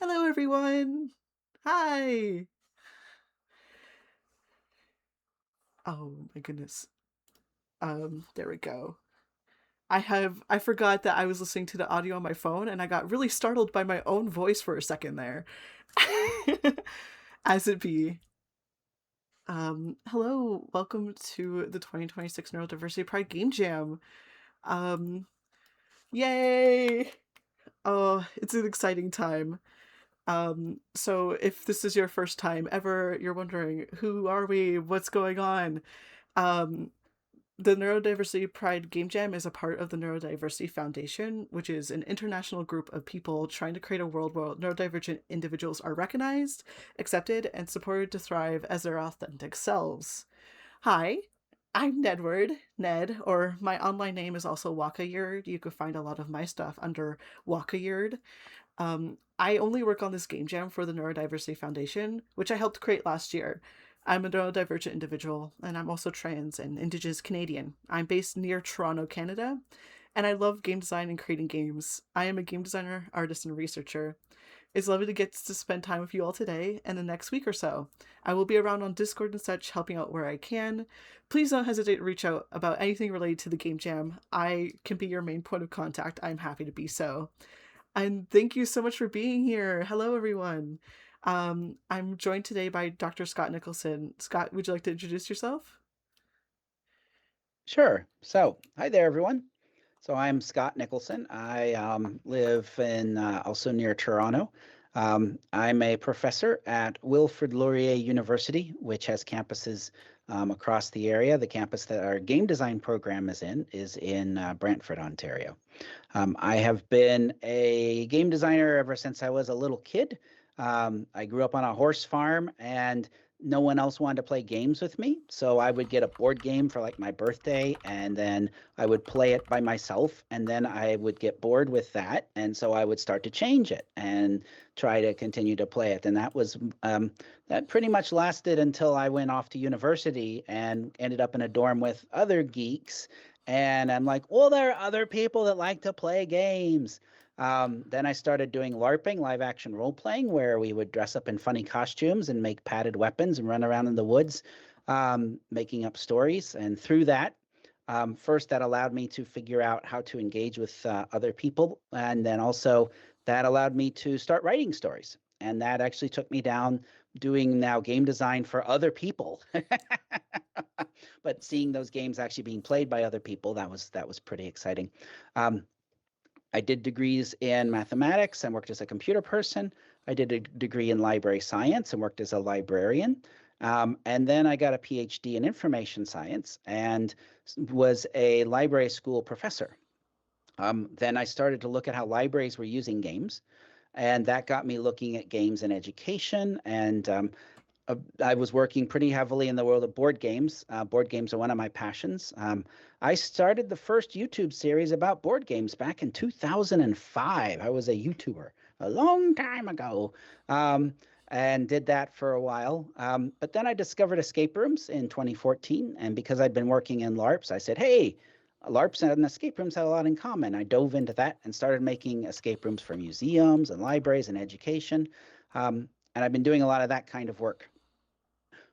Hello, everyone. Hi. Oh my goodness. There we go. I forgot that I was listening to the audio on my phone and I got really startled by my own voice for a second there. As it be. Hello, welcome to the 2026 Neurodiversity Pride Game Jam. Um, Yay! Oh, it's an exciting time. So if this is your first time ever, you're wondering, who are we? What's going on? Um, the Neurodiversity Pride Game Jam is a part of the Neurodiversity Foundation, which is an international group of people trying to create a world where neurodivergent individuals are recognized, accepted, and supported to thrive as their authentic selves. Hi, I'm Ned, or my online name is also Wakayerd. You can find a lot of my stuff under Wakayerd. I only work on this game jam for the Neurodiversity Foundation, which I helped create last year. I'm a neurodivergent individual, and I'm also trans and Indigenous Canadian. I'm based near Toronto, Canada, and I love game design and creating games. I am a game designer, artist, and researcher. It's lovely to get to spend time with you all today and the next week or so. I will be around on Discord and such, helping out where I can. Please don't hesitate to reach out about anything related to the game jam. I can be your main point of contact. I'm happy to be so. And thank you so much for being here. Hello, everyone. I'm joined today by Dr. Scott Nicholson. Scott, would you like to introduce yourself? Sure. So, hi there, everyone. So, I'm Scott Nicholson. I live in also near Toronto. I'm a professor at Wilfrid Laurier University, which has campuses across the area. The campus that our game design program is in Brantford, Ontario. I have been a game designer ever since I was a little kid. I grew up on a horse farm and no one else wanted to play games with me. So I would get a board game for like my birthday and then I would play it by myself and then I would get bored with that. And so I would start to change it and try to continue to play it. And that pretty much lasted until I went off to university and ended up in a dorm with other geeks and I'm like, well, there are other people that like to play games. Then I started doing LARPing, live action role playing, where we would dress up in funny costumes and make padded weapons and run around in the woods, making up stories. And through that, first, that allowed me to figure out how to engage with other people. And then also, that allowed me to start writing stories. And that actually took me down doing now game design for other people. But seeing those games actually being played by other people, that was pretty exciting. Um, I did degrees in mathematics and worked as a computer person. I did a degree in library science and worked as a librarian. And then I got a PhD in information science and was a library school professor. Then I started to look at how libraries were using games, and that got me looking at games in education. And I was working pretty heavily in the world of board games. Board games are one of my passions. I started the first YouTube series about board games back in 2005. I was a YouTuber a long time ago and did that for a while. But then I discovered escape rooms in 2014. And because I'd been working in LARPs, I said, hey, LARPs and escape rooms have a lot in common. I dove into that and started making escape rooms for museums and libraries and education. And I've been doing a lot of that kind of work.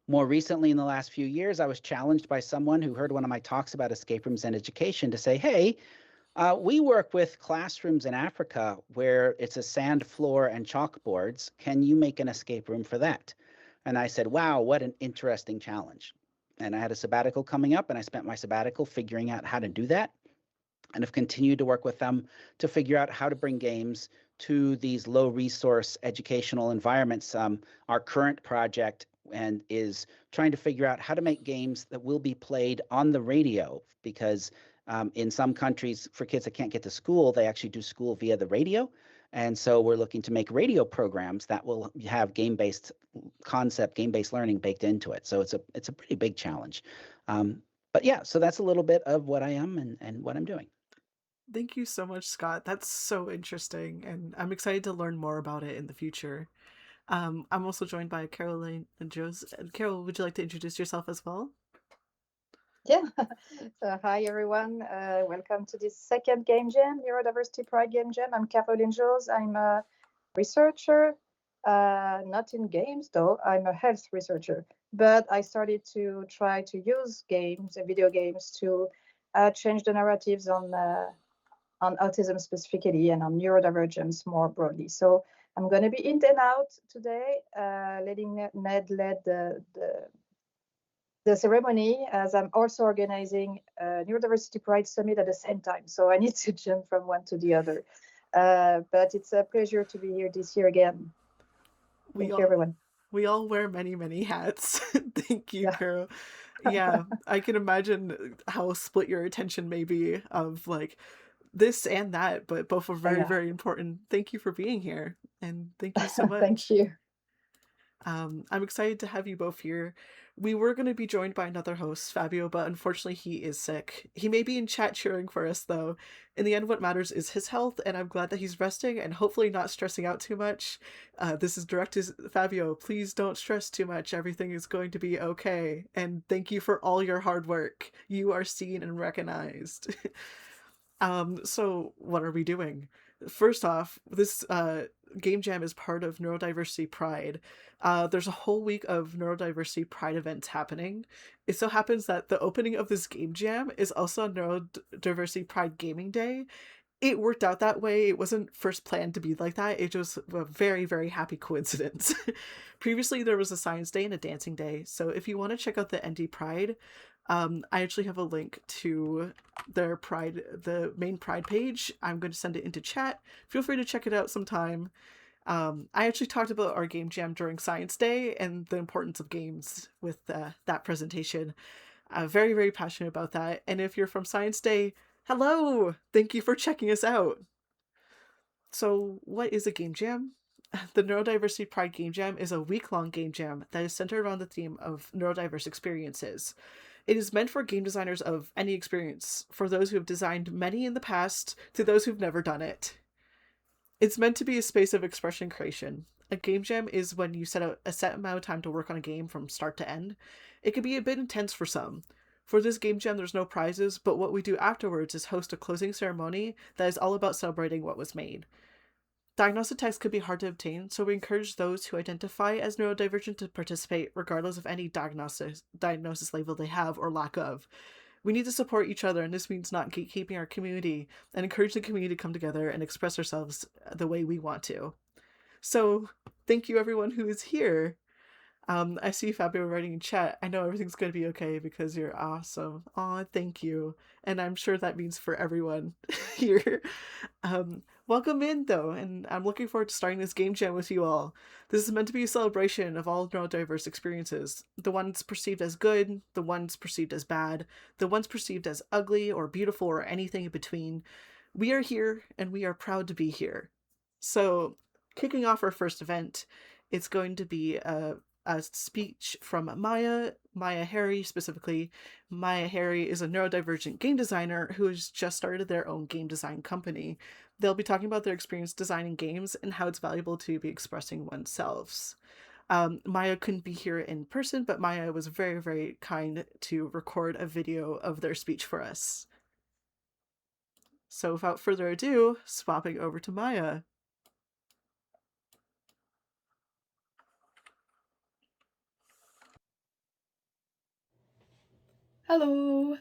More recently, in the last few years, I was challenged by someone who heard one of my talks about escape rooms and education to say, hey, we work with classrooms in Africa where it's a sand floor and chalkboards. Can you make an escape room for that? And I said, wow, what an interesting challenge. And I had a sabbatical coming up, and I spent my sabbatical figuring out how to do that and have continued to work with them to figure out how to bring games to these low resource educational environments. Our current project and is trying to figure out how to make games that will be played on the radio because in some countries for kids that can't get to school, they actually do school via the radio. And so we're looking to make radio programs that will have game-based concept, game-based learning baked into it. So it's a pretty big challenge. But yeah, so that's a little bit of what I am and what I'm doing. Thank you so much, Scott. That's so interesting, and I'm excited to learn more about it in the future. I'm also joined by Caroline and Joes. Carol, would you like to introduce yourself as well? Yeah. So, hi, everyone. Welcome to this second Game Jam, Neurodiversity Pride Game Jam. I'm Caroline Jose. I'm a researcher, not in games though. I'm a health researcher, but I started to try to use games, video games, to change the narratives on autism specifically and on neurodivergence more broadly. So I'm going to be in and out today, letting Ned lead the ceremony, as I'm also organizing a Neurodiversity Pride Summit at the same time. So I need to jump from one to the other. But it's a pleasure to be here this year again. Thank you, everyone. We all wear many, many hats. Thank you, Yeah. Carol. Yeah, I can imagine how split your attention may be of like this and that, but both are very, very important. Thank you for being here, and thank you so much. Thank you. I'm excited to have you both here. We were going to be joined by another host, Fabio, but unfortunately he is sick. He may be in chat cheering for us, though. In the end, what matters is his health, and I'm glad that he's resting and hopefully not stressing out too much. This is directed to Fabio. Please don't stress too much. Everything is going to be okay. And thank you for all your hard work. You are seen and recognized. So what are we doing? First off, this Game Jam is part of Neurodiversity Pride. There's a whole week of Neurodiversity Pride events happening. It so happens that the opening of this Game Jam is also Neurodiversity Pride Gaming Day. It worked out that way. It wasn't first planned to be like that. It was a very, very happy coincidence. Previously, there was a Science Day and a Dancing Day. So if you want to check out the ND Pride, I actually have a link to their Pride, the main Pride page. I'm going to send it into chat. Feel free to check it out sometime. I actually talked about our game jam during Science Day and the importance of games with that presentation. Very, very passionate about that. And if you're from Science Day, hello! Thank you for checking us out. So, what is a game jam? The Neurodiversity Pride Game Jam is a week-long game jam that is centered around the theme of neurodiverse experiences. It is meant for game designers of any experience, for those who have designed many in the past to those who've never done it. It's meant to be a space of expression and creation. A game jam is when you set out a set amount of time to work on a game from start to end. It can be a bit intense for some. For this game jam, there's no prizes, but what we do afterwards is host a closing ceremony that is all about celebrating what was made. Diagnostic text could be hard to obtain, so we encourage those who identify as neurodivergent to participate regardless of any diagnosis label they have or lack of. We need to support each other, and this means not gatekeeping our community and encourage the community to come together and express ourselves the way we want to. So, thank you everyone who is here. I see Fabio writing in chat. I know everything's going to be okay because you're awesome. Aw, thank you. And I'm sure that means for everyone here. Welcome in, though, and I'm looking forward to starting this game jam with you all. This is meant to be a celebration of all neurodiverse experiences. The ones perceived as good, the ones perceived as bad, the ones perceived as ugly or beautiful or anything in between. We are here, and we are proud to be here. So, kicking off our first event, it's going to be a speech from Maya Harry specifically. Maya Harry is a neurodivergent game designer who has just started their own game design company. They'll be talking about their experience designing games and how it's valuable to be expressing oneself. Maya couldn't be here in person, but Maya was very, very kind to record a video of their speech for us. So without further ado, swapping over to Maya. Hello,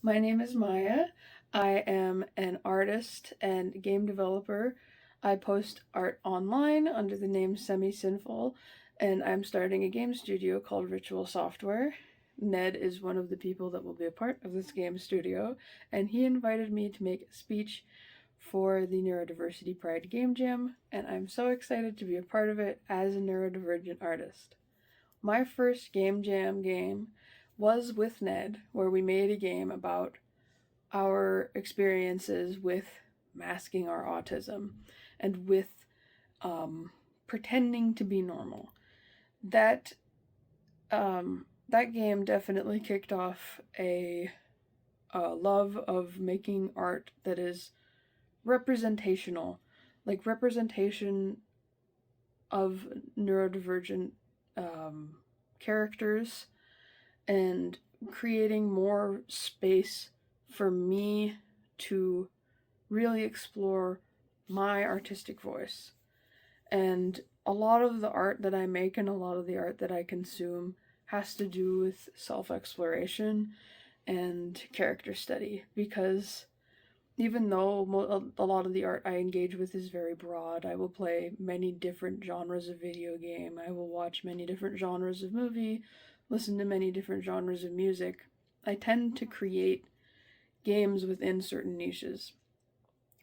my name is Maya. I am an artist and game developer. I post art online under the name Semi Sinful, and I'm starting a game studio called Ritual Software. Ned is one of the people that will be a part of this game studio, and he invited me to make a speech for the Neurodiversity Pride Game Jam, and I'm so excited to be a part of it as a neurodivergent artist. My first Game Jam game was with Ned, where we made a game about our experiences with masking our autism and with pretending to be normal. That game definitely kicked off a love of making art that is representational, like representation of neurodivergent characters, and creating more space for me to really explore my artistic voice. And a lot of the art that I make and a lot of the art that I consume has to do with self-exploration and character study, because even though a lot of the art I engage with is very broad, I will play many different genres of video game, I will watch many different genres of movie, listen to many different genres of music. I tend to create games within certain niches.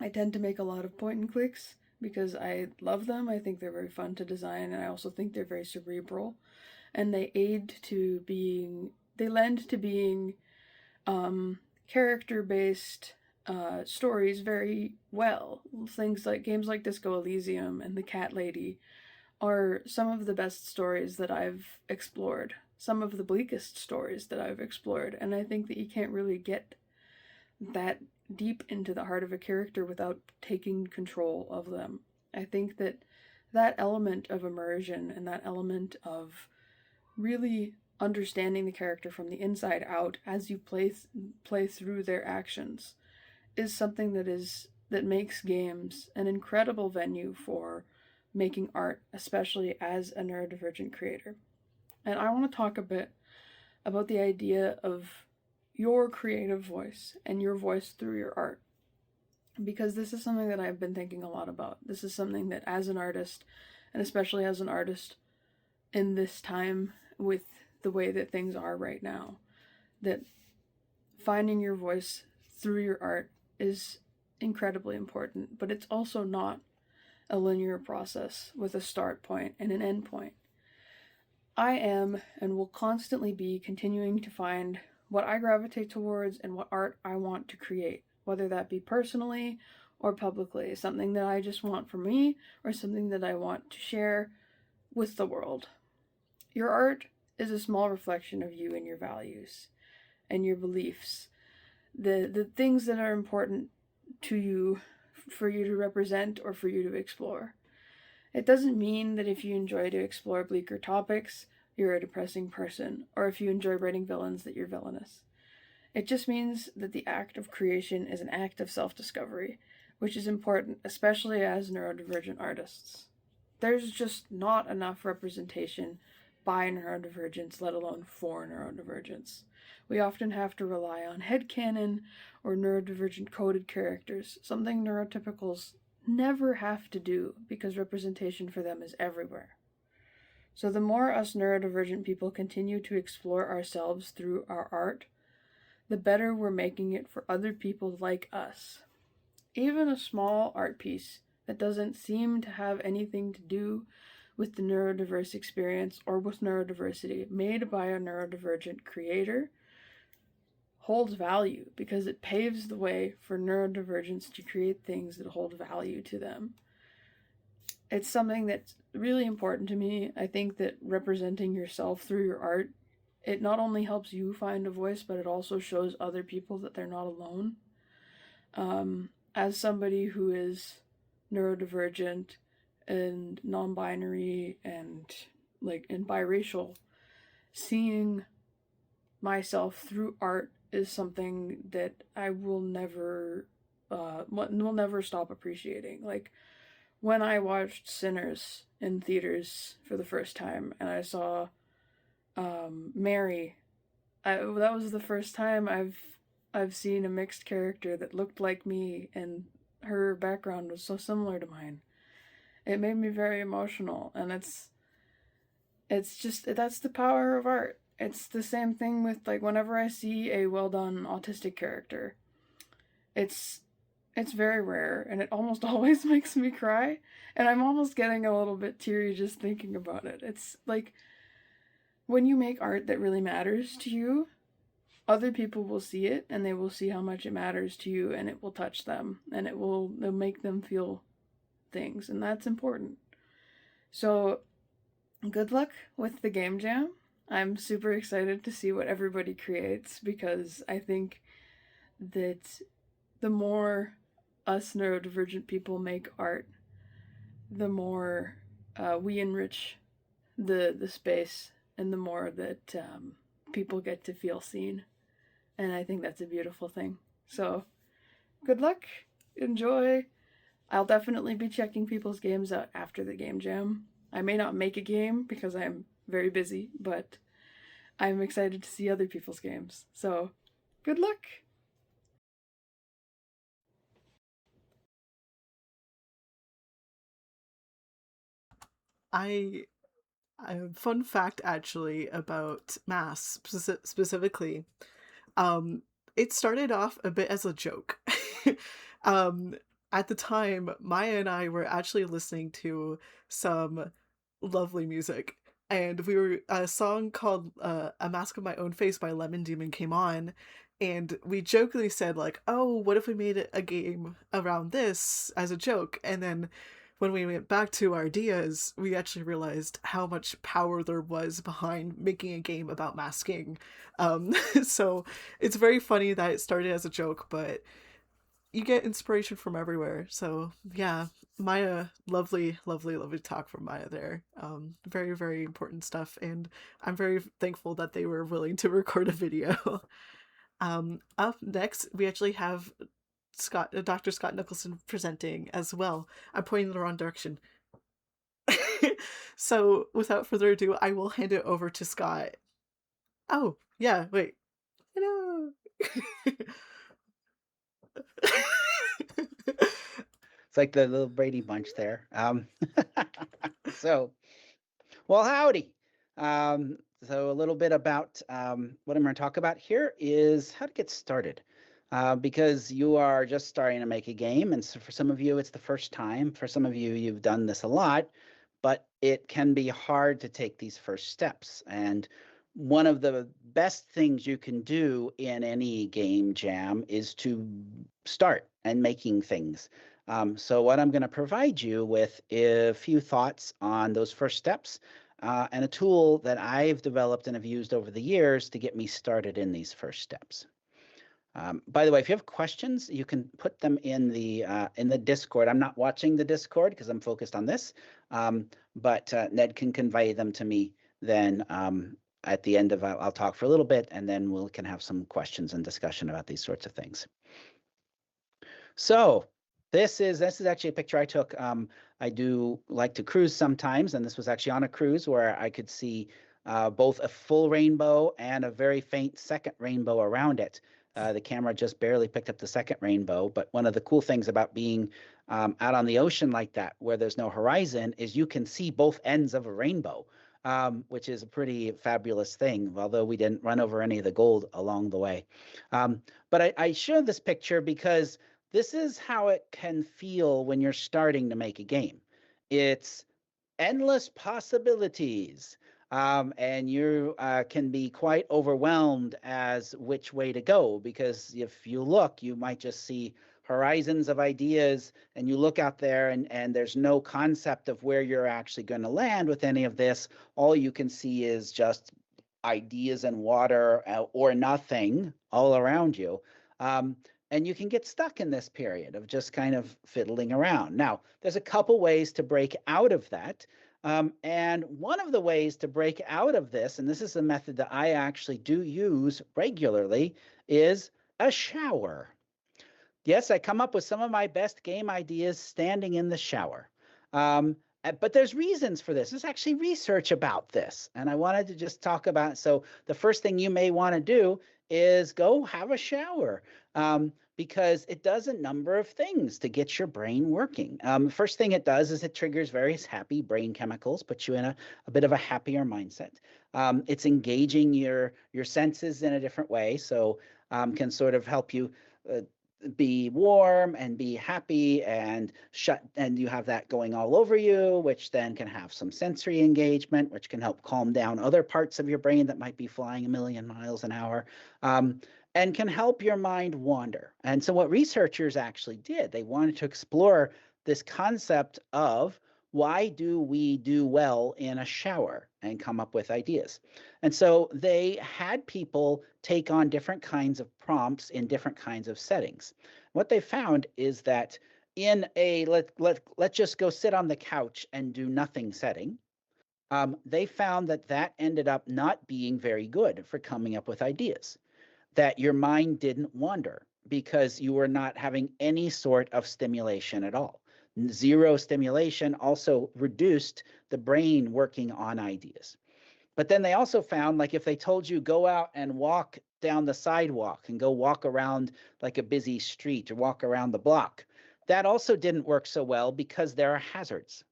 I tend to make a lot of point and clicks because I love them. I think they're very fun to design, and I also think they're very cerebral, and they lend to being character based stories very well. Things like games like Disco Elysium and The Cat Lady are some of the best stories that I've explored, some of the bleakest stories that I've explored, and I think that you can't really get that deep into the heart of a character without taking control of them. I think that that element of immersion and that element of really understanding the character from the inside out as you play through their actions is something that makes games an incredible venue for making art, especially as a neurodivergent creator. And I want to talk a bit about the idea of your creative voice and your voice through your art, because this is something that I've been thinking a lot about. This is something that, as an artist, and especially as an artist in this time with the way that things are right now, that finding your voice through your art is incredibly important, but it's also not a linear process with a start point and an end point. I am and will constantly be continuing to find what I gravitate towards and what art I want to create, whether that be personally or publicly, something that I just want for me or something that I want to share with the world. Your art is a small reflection of you and your values and your beliefs, the things that are important to you, for you to represent or for you to explore. It doesn't mean that if you enjoy to explore bleaker topics, you're a depressing person, or if you enjoy writing villains, that you're villainous. It just means that the act of creation is an act of self-discovery, which is important, especially as neurodivergent artists. There's just not enough representation by neurodivergence, let alone for neurodivergence. We often have to rely on headcanon or neurodivergent coded characters, something neurotypicals never have to do because representation for them is everywhere. So the more us neurodivergent people continue to explore ourselves through our art, the better we're making it for other people like us. Even a small art piece that doesn't seem to have anything to do with the neurodiverse experience or with neurodiversity, made by a neurodivergent creator, holds value because it paves the way for neurodivergents to create things that hold value to them. It's something that's really important to me. I think that representing yourself through your art, it not only helps you find a voice, but it also shows other people that they're not alone. As somebody who is neurodivergent and non-binary and biracial, seeing myself through art is something that I will never stop appreciating. Like when I watched Sinners in theaters for the first time and I saw Mary, that was the first time I've seen a mixed character that looked like me and her background was so similar to mine. It made me very emotional, and it's just, that's the power of art. It's the same thing with, like, whenever I see a well done autistic character, it's very rare and it almost always makes me cry, and I'm almost getting a little bit teary just thinking about it. It's like when you make art that really matters to you, other people will see it and they will see how much it matters to you, and it will touch them and it'll make them feel things, and that's important. So good luck with the game jam. I'm super excited to see what everybody creates, because I think that the more us neurodivergent people make art, the more we enrich the space, and the more that people get to feel seen. And I think that's a beautiful thing. So good luck, enjoy. I'll definitely be checking people's games out after the game jam. I may not make a game because I'm very busy, but I'm excited to see other people's games. So, good luck! I fun fact actually about mass specifically. Um, it started off a bit as a joke. um, at the time, Maya and I were actually listening to some lovely music, and we were a song called "A Mask of My Own Face" by Lemon Demon came on, and we jokingly said like, "Oh, what if we made a game around this as a joke?" And then when we went back to our ideas, we actually realized how much power there was behind making a game about masking. So it's very funny that it started as a joke, but you get inspiration from everywhere. So yeah, Maya, lovely, lovely, lovely talk from Maya there. Very, very important stuff, and I'm very thankful that they were willing to record a video. Up next, we actually have Dr. Scott Nicholson presenting as well. I'm pointing in the wrong direction. So without further ado, I will hand it over to Scott. Oh, yeah, wait. Hello. It's like the little Brady Bunch there. So, well, howdy. So a little bit about what I'm going to talk about here is how to get started. Because you are just starting to make a game, and so for some of you, it's the first time. For some of you, you've done this a lot, but it can be hard to take these first steps. And one of the best things you can do in any game jam is to start and making things. So what I'm going to provide you with a few thoughts on those first steps and a tool that I've developed and have used over the years to get me started in these first steps. By the way, if you have questions, you can put them in the Discord. I'm not watching the Discord because I'm focused on this, but Ned can convey them to me then at the end of I'll talk for a little bit, and then we can have some questions and discussion about these sorts of things. So this is actually a picture I took. I do like to cruise sometimes, and this was actually on a cruise where I could see both a full rainbow and a very faint second rainbow around it. The camera just barely picked up the second rainbow, but one of the cool things about being out on the ocean like that, where there's no horizon, is you can see both ends of a rainbow, which is a pretty fabulous thing, although we didn't run over any of the gold along the way. But I show this picture because this is how it can feel when you're starting to make a game. It's endless possibilities. And you can be quite overwhelmed as which way to go, because if you look, you might just see horizons of ideas, and you look out there and there's no concept of where you're actually going to land with any of this. All you can see is just ideas and water or nothing all around you. And you can get stuck in this period of just kind of fiddling around. Now, there's a couple ways to break out of that. And one of the ways to break out of this, and this is a method that I actually do use regularly, is a shower. Yes, I come up with some of my best game ideas standing in the shower. But there's reasons for this. There's actually research about this, and I wanted to just talk about it. So the first thing you may want to do is go have a shower, because it does a number of things to get your brain working. First thing it does is it triggers various happy brain chemicals, puts you in a bit of a happier mindset. It's engaging your senses in a different way, so can sort of help you be warm and be happy and you have that going all over you, which then can have some sensory engagement, which can help calm down other parts of your brain that might be flying a million miles an hour, and can help your mind wander. And so what researchers actually did, they wanted to explore this concept of why do we do well in a shower and come up with ideas. And so they had people take on different kinds of prompts in different kinds of settings. What they found is that in a let's just go sit on the couch and do nothing setting, they found that ended up not being very good for coming up with ideas, that your mind didn't wander because you were not having any sort of stimulation at all. Zero stimulation also reduced the brain working on ideas. But then they also found, like, if they told you go out and walk down the sidewalk and go walk around like a busy street or walk around the block, that also didn't work so well because there are hazards.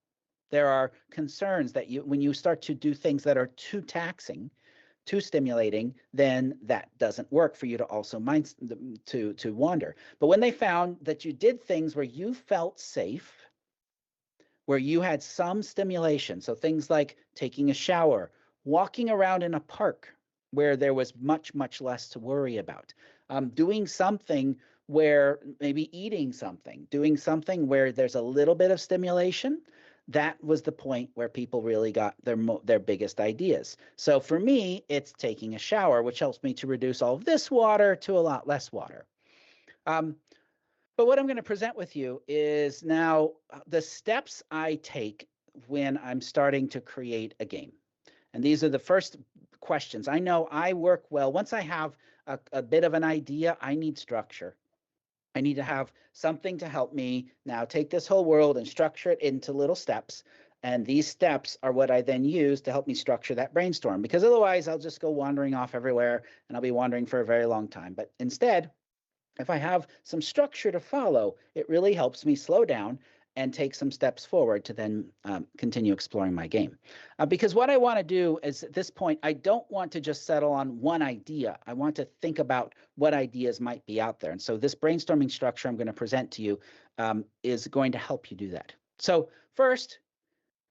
There are concerns that when you start to do things that are too taxing, too stimulating, then that doesn't work for you to also to wander. But when they found that you did things where you felt safe, where you had some stimulation, so things like taking a shower, walking around in a park where there was much, much less to worry about, doing something where maybe eating something, doing something where there's a little bit of stimulation, that was the point where people really got their biggest ideas. So for me, it's taking a shower, which helps me to reduce all of this water to a lot less water. But what I'm going to present with you is now the steps I take when I'm starting to create a game. And these are the first questions. I know I work well. Once I have a bit of an idea, I need structure. I need to have something to help me now take this whole world and structure it into little steps. And these steps are what I then use to help me structure that brainstorm, because otherwise I'll just go wandering off everywhere and I'll be wandering for a very long time. But instead, if I have some structure to follow, it really helps me slow down and take some steps forward to then continue exploring my game. Because what I want to do is, at this point, I don't want to just settle on one idea. I want to think about what ideas might be out there. And so this brainstorming structure I'm going to present to you is going to help you do that. So first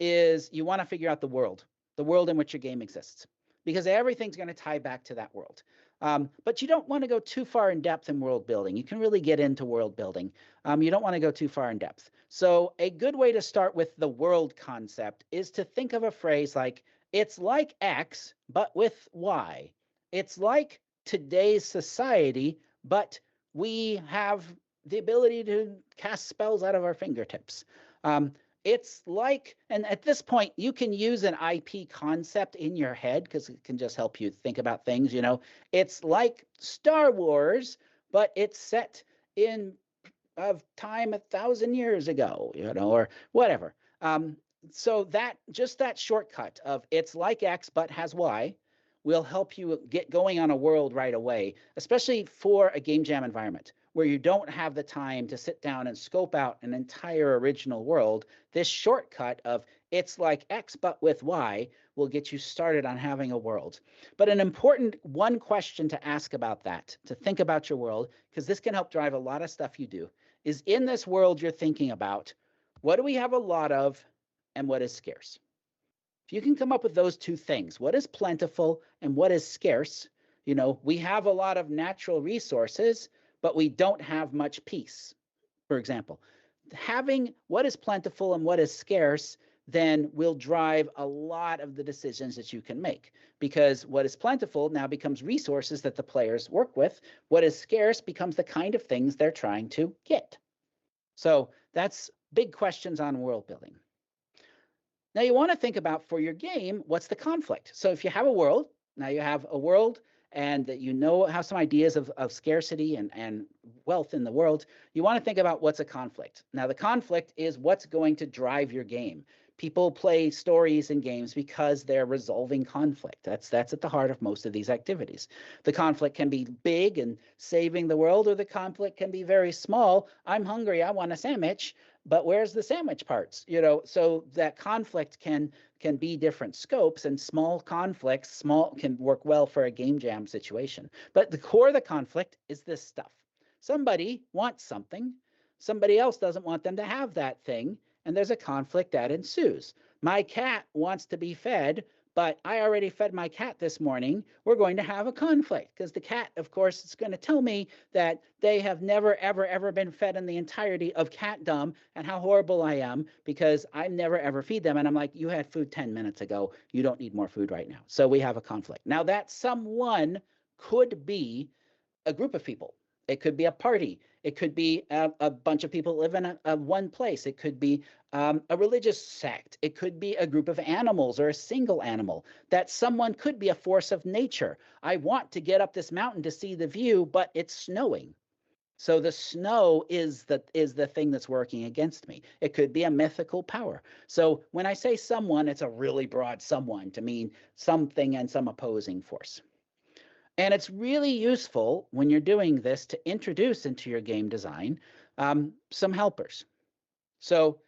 is you want to figure out the world in which your game exists, because everything's going to tie back to that world. But you don't want to go too far in depth in world building. You can really get into world building. You don't want to go too far in depth. So a good way to start with the world concept is to think of a phrase like, it's like X, but with Y. It's like today's society, but we have the ability to cast spells out of our fingertips. It's like, and at this point, you can use an IP concept in your head because it can just help you think about things, you know. It's like Star Wars, but it's set in of time 1,000 years ago, you know, or whatever. So that, just that shortcut of it's like X but has Y will help you get going on a world right away, especially for a game jam environment where you don't have the time to sit down and scope out an entire original world. This shortcut of it's like X but with Y will get you started on having a world. But an important one question to ask about that, to think about your world, because this can help drive a lot of stuff you do, is in this world you're thinking about, what do we have a lot of and what is scarce? If you can come up with those two things, what is plentiful and what is scarce, you know, we have a lot of natural resources, but we don't have much peace, for example. Having what is plentiful and what is scarce then will drive a lot of the decisions that you can make, because what is plentiful now becomes resources that the players work with. What is scarce becomes the kind of things they're trying to get. So that's big questions on world building. Now you want to think about, for your game, what's the conflict? So if you have a world, now you have a world and that you know have some ideas of scarcity and wealth in the world, you want to think about what's a conflict. Now the conflict is what's going to drive your game. People play stories in games because they're resolving conflict. That's at the heart of most of these activities. The conflict can be big and saving the world, or the conflict can be very small. I'm hungry, I want a sandwich, but where's the sandwich parts? You know, so that conflict can be different scopes, and small conflicts, can work well for a game jam situation. But the core of the conflict is this stuff. Somebody wants something, somebody else doesn't want them to have that thing, and there's a conflict that ensues. My cat wants to be fed, but I already fed my cat this morning. We're going to have a conflict because the cat, of course, is going to tell me that they have never, ever, ever been fed in the entirety of catdom and how horrible I am because I never, ever feed them. And I'm like, you had food 10 minutes ago. You don't need more food right now. So we have a conflict. Now that someone could be a group of people. It could be a party. It could be a bunch of people live in a one place. It could be a religious sect. It could be a group of animals or a single animal. That someone could be a force of nature. I want to get up this mountain to see the view, but it's snowing. So the snow is the thing that's working against me. It could be a mythical power. So when I say someone, it's a really broad someone to mean something and some opposing force. And it's really useful when you're doing this to introduce into your game design some helpers. So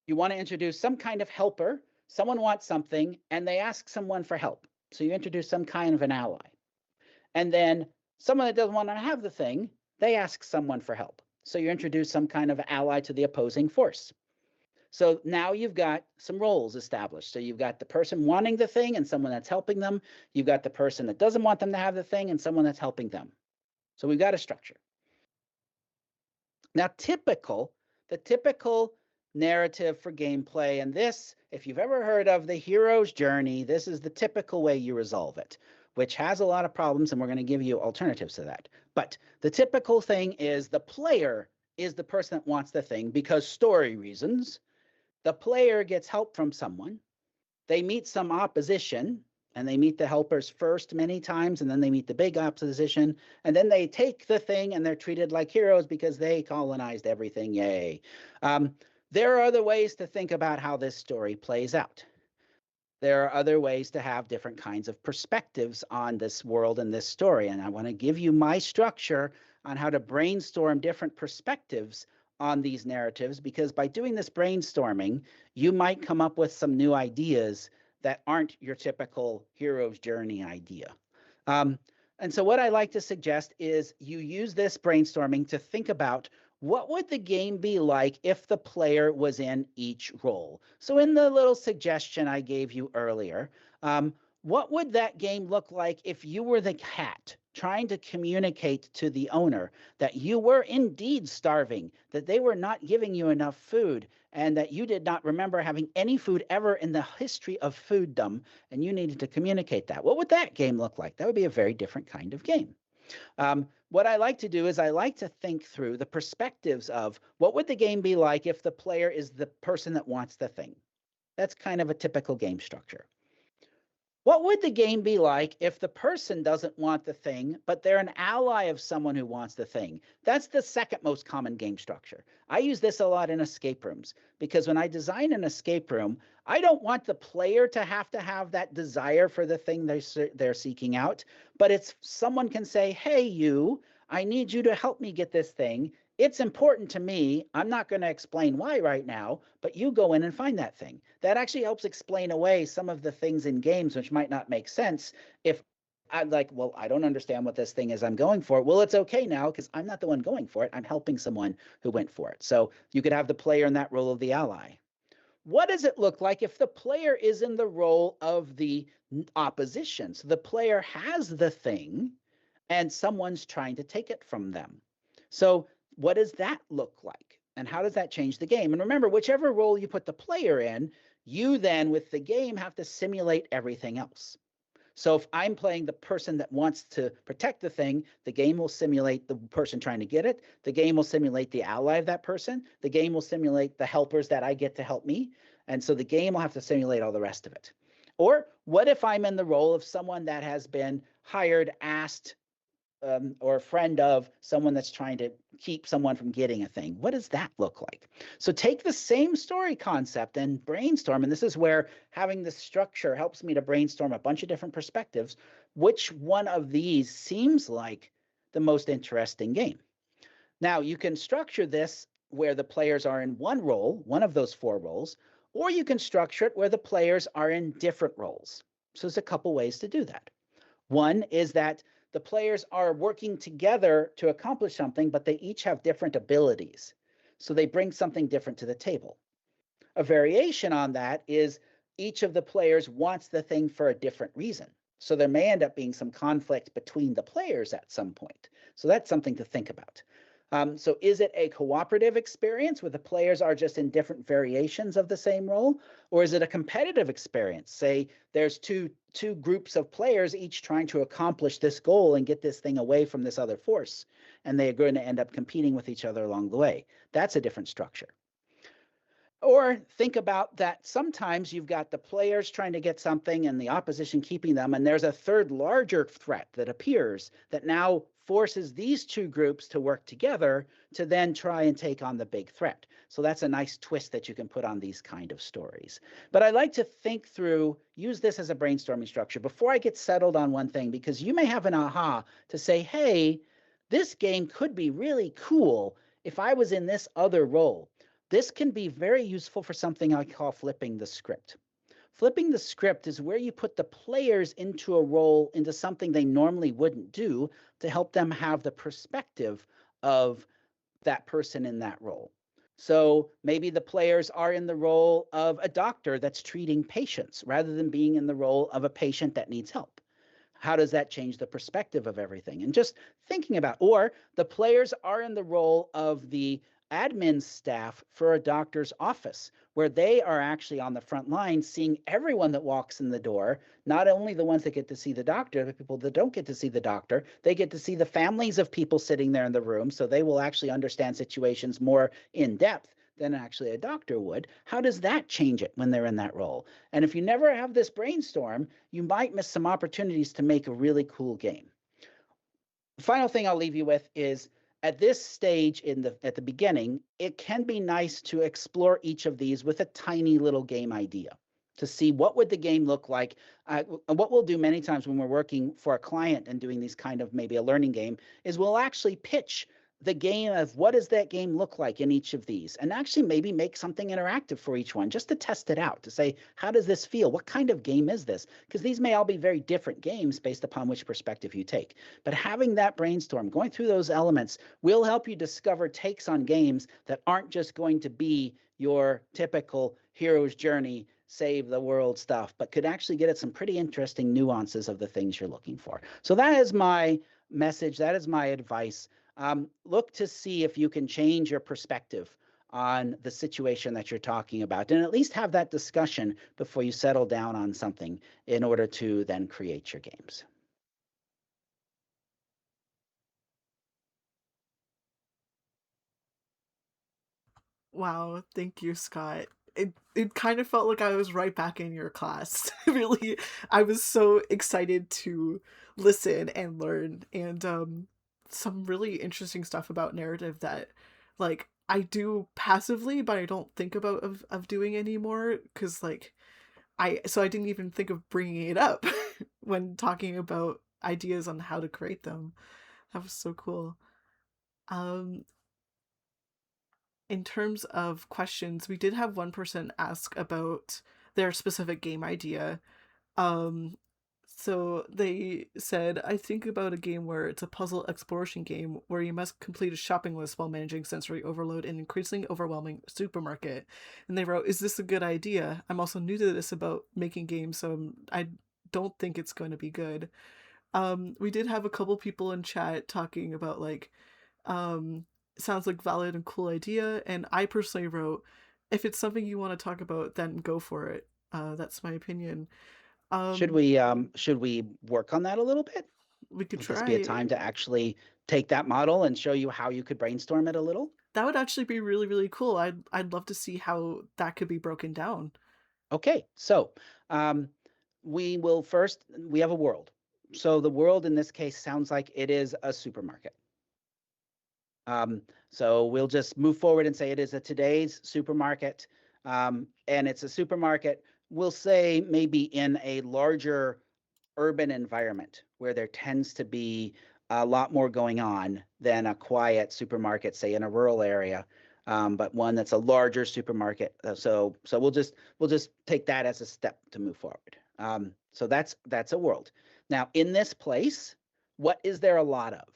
you want to introduce some kind of helper. Someone wants something and they ask someone for help. So you introduce some kind of an ally. And then someone that doesn't want to have the thing, they ask someone for help. So you introduce some kind of ally to the opposing force. So now you've got some roles established. So you've got the person wanting the thing and someone that's helping them. You've got the person that doesn't want them to have the thing and someone that's helping them. So we've got a structure. Now, the typical narrative for gameplay, and this, if you've ever heard of the hero's journey, this is the typical way you resolve it, which has a lot of problems, and we're going to give you alternatives to that. But the typical thing is the player is the person that wants the thing because story reasons. The player gets help from someone. They meet some opposition, and they meet the helpers first many times, and then they meet the big opposition, and then they take the thing, and they're treated like heroes because they colonized everything. Yay. There are other ways to think about how this story plays out. There are other ways to have different kinds of perspectives on this world and this story, and I want to give you my structure on how to brainstorm different perspectives on these narratives, because by doing this brainstorming, you might come up with some new ideas that aren't your typical hero's journey idea. And so what I like to suggest is you use this brainstorming to think about what would the game be like if the player was in each role. So in the little suggestion I gave you earlier, what would that game look like if you were the cat trying to communicate to the owner that you were indeed starving, that they were not giving you enough food, and that you did not remember having any food ever in the history of fooddom, and you needed to communicate that? What would that game look like? That would be a very different kind of game. What I like to do is I like to think through the perspectives of what would the game be like if the player is the person that wants the thing. That's kind of a typical game structure. What would the game be like if the person doesn't want the thing, but they're an ally of someone who wants the thing? That's the second most common game structure. I use this a lot in escape rooms because when I design an escape room, I don't want the player to have that desire for the thing they're seeking out, but it's someone can say, hey, you, I need you to help me get this thing. It's important to me. I'm not going to explain why right now, but you go in and find that thing. That actually helps explain away some of the things in games which might not make sense if I'm like, well, I don't understand what this thing is I'm going for. Well, it's okay now because I'm not the one going for it. I'm helping someone who went for it. So you could have the player in that role of the ally. What does it look like if the player is in the role of the opposition? So the player has the thing and someone's trying to take it from them. So what does that look like? And how does that change the game? And remember, whichever role you put the player in, you then with the game have to simulate everything else. So if I'm playing the person that wants to protect the thing, the game will simulate the person trying to get it. The game will simulate the ally of that person. The game will simulate the helpers that I get to help me. And so the game will have to simulate all the rest of it. Or what if I'm in the role of someone that has been hired, asked, or a friend of someone that's trying to keep someone from getting a thing? What does that look like? So take the same story concept and brainstorm. And this is where having this structure helps me to brainstorm a bunch of different perspectives. Which one of these seems like the most interesting game? Now, you can structure this where the players are in one role, one of those four roles, or you can structure it where the players are in different roles. So there's a couple ways to do that. One is that the players are working together to accomplish something, but they each have different abilities. So they bring something different to the table. A variation on that is each of the players wants the thing for a different reason. So there may end up being some conflict between the players at some point. So that's something to think about. So is it a cooperative experience where the players are just in different variations of the same role? Or is it a competitive experience? Say there's two groups of players each trying to accomplish this goal and get this thing away from this other force, and they are going to end up competing with each other along the way. That's a different structure. Or think about that sometimes you've got the players trying to get something and the opposition keeping them, and there's a third larger threat that appears that now forces these two groups to work together to then try and take on the big threat. So that's a nice twist that you can put on these kind of stories. But I like to think through, use this as a brainstorming structure before I get settled on one thing, because you may have an aha to say, hey, this game could be really cool if I was in this other role. This can be very useful for something I call flipping the script. Flipping the script is where you put the players into a role, into something they normally wouldn't do, to help them have the perspective of that person in that role. So maybe the players are in the role of a doctor that's treating patients rather than being in the role of a patient that needs help. How does that change the perspective of everything? And just thinking about, or the players are in the role of the admin staff for a doctor's office, where they are actually on the front line seeing everyone that walks in the door, not only the ones that get to see the doctor, the people that don't get to see the doctor, they get to see the families of people sitting there in the room, so they will actually understand situations more in depth than actually a doctor would. How does that change it when they're in that role? And if you never have this brainstorm, you might miss some opportunities to make a really cool game. The final thing I'll leave you with is, at this stage at the beginning, it can be nice to explore each of these with a tiny little game idea to see what would the game look like. What we'll do many times when we're working for a client and doing these kind of maybe a learning game is we'll actually pitch the game of what does that game look like in each of these, and actually maybe make something interactive for each one just to test it out, to say, how does this feel? What kind of game is this? Because these may all be very different games based upon which perspective you take. But having that brainstorm, going through those elements, will help you discover takes on games that aren't just going to be your typical hero's journey, save the world stuff, but could actually get at some pretty interesting nuances of the things you're looking for. So that is my message. That is my advice. Look to see if you can change your perspective on the situation that you're talking about, and at least have that discussion before you settle down on something in order to then create your games. Wow, thank you, Scott. It kind of felt like I was right back in your class. Really, I was so excited to listen and learn, and some really interesting stuff about narrative that, like, I do passively, but I don't think about of doing anymore, because like I didn't even think of bringing it up when talking about ideas on how to create them. That was so cool. Um, in terms of questions, we did have one person ask about their specific game idea. Um, so they said, I think about a game where it's a puzzle exploration game where you must complete a shopping list while managing sensory overload in an increasingly overwhelming supermarket. And they wrote, is this a good idea? I'm also new to this about making games, so I don't think it's going to be good. We did have a couple people in chat talking about like, um, sounds like valid and cool idea. And I personally wrote, if it's something you want to talk about, then go for it. That's my opinion. Should we work on that a little bit? We could Would try. this be a time to actually take that model and show you how you could brainstorm it a little? That would actually be really, really cool. I'd love to see how that could be broken down. Okay, so we have a world. So the world in this case sounds like it is a supermarket. So we'll just move forward and say it is a today's supermarket, and it's a supermarket, we'll say maybe in a larger urban environment where there tends to be a lot more going on than a quiet supermarket, say in a rural area, but one that's a larger supermarket. So we'll just take that as a step to move forward. So that's a world. Now in this place, what is there a lot of,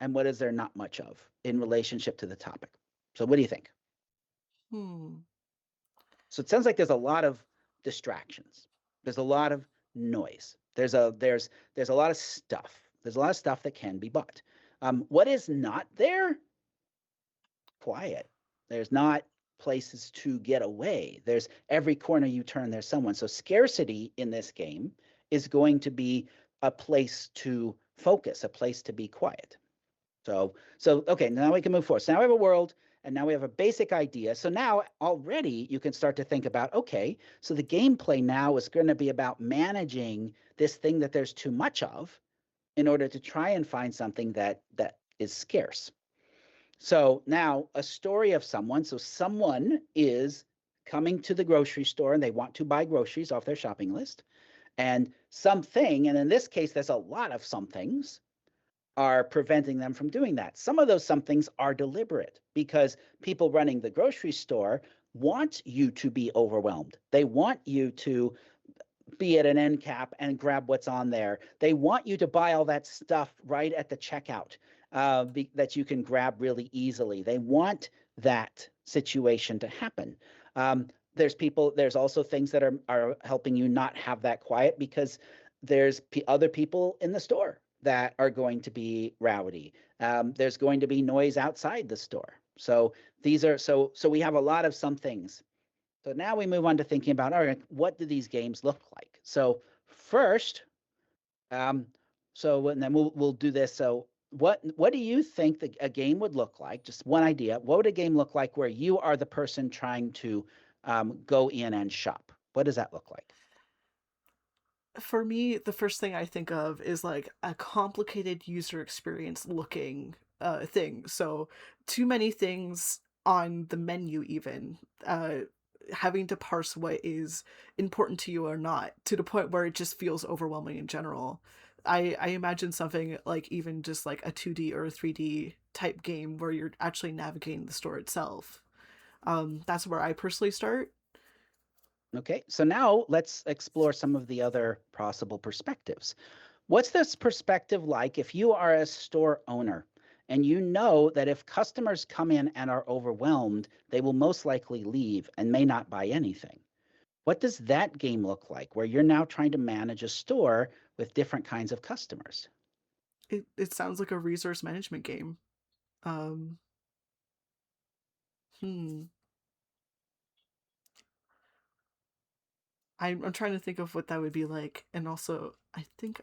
and what is there not much of in relationship to the topic? So what do you think? So it sounds like there's a lot of distractions. There's a lot of noise. There's a lot of stuff. There's a lot of stuff that can be bought. What is not there? Quiet. There's not places to get away. There's every corner you turn, there's someone. So scarcity in this game is going to be a place to focus, a place to be quiet. So okay, now we can move forward. So now we have a world, and now we have a basic idea. So now already you can start to think about, okay, so the gameplay now is going to be about managing this thing that there's too much of, in order to try and find something that is scarce. So now a story of someone. So someone is coming to the grocery store and they want to buy groceries off their shopping list. And something, and in this case, there's a lot of somethings, are preventing them from doing that. Some of those somethings are deliberate because people running the grocery store want you to be overwhelmed. They want you to be at an end cap and grab what's on there. They want you to buy all that stuff right at the checkout that you can grab really easily. They want that situation to happen. There's also things that are helping you not have that quiet because there's other people in the store that are going to be rowdy. There's going to be noise outside the store. So we have a lot of some things. So now we move on to thinking about, all right, what do these games look like? So first, and then we'll do this. So what do you think a game would look like? Just one idea. What would a game look like where you are the person trying to go in and shop? What does that look like? For me, the first thing I think of is like a complicated user experience looking thing. So too many things on the menu, even having to parse what is important to you or not, to the point where it just feels overwhelming in general. I imagine something like even just like a 2D or a 3D type game where you're actually navigating the store itself. That's where I personally start. Okay, so now let's explore some of the other possible perspectives. What's this perspective like if you are a store owner and you know that if customers come in and are overwhelmed, they will most likely leave and may not buy anything? What does that game look like where you're now trying to manage a store with different kinds of customers? It sounds like a resource management game. Um, hmm. I'm trying to think of what that would be like, and also I think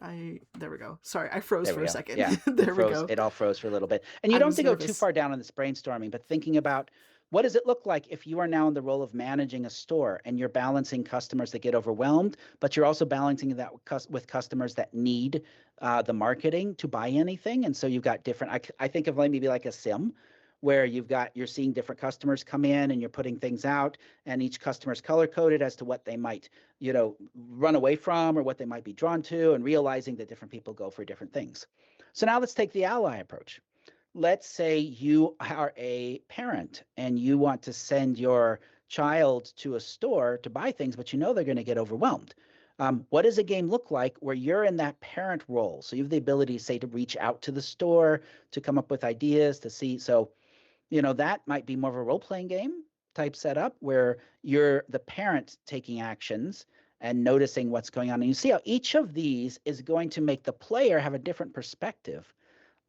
there we go. Sorry, I froze There for we a go. second. Yeah, There we go. it all froze for a little bit. And you I don't have was to go too nervous. far down on this brainstorming, but thinking about what does it look like if you are now in the role of managing a store and you're balancing customers that get overwhelmed, but you're also balancing that with customers that need the marketing to buy anything. And so you've got different, I think of maybe like a sim where you're seeing different customers come in and you're putting things out, and each customer is color coded as to what they might run away from or what they might be drawn to, and realizing that different people go for different things. So now let's take the ally approach. Let's say you are a parent and you want to send your child to a store to buy things, but you know they're going to get overwhelmed. What does a game look like where you're in that parent role? So you have the ability, say, to reach out to the store, to come up with ideas, to see. So that might be more of a role-playing game type setup where you're the parent taking actions and noticing what's going on. And you see how each of these is going to make the player have a different perspective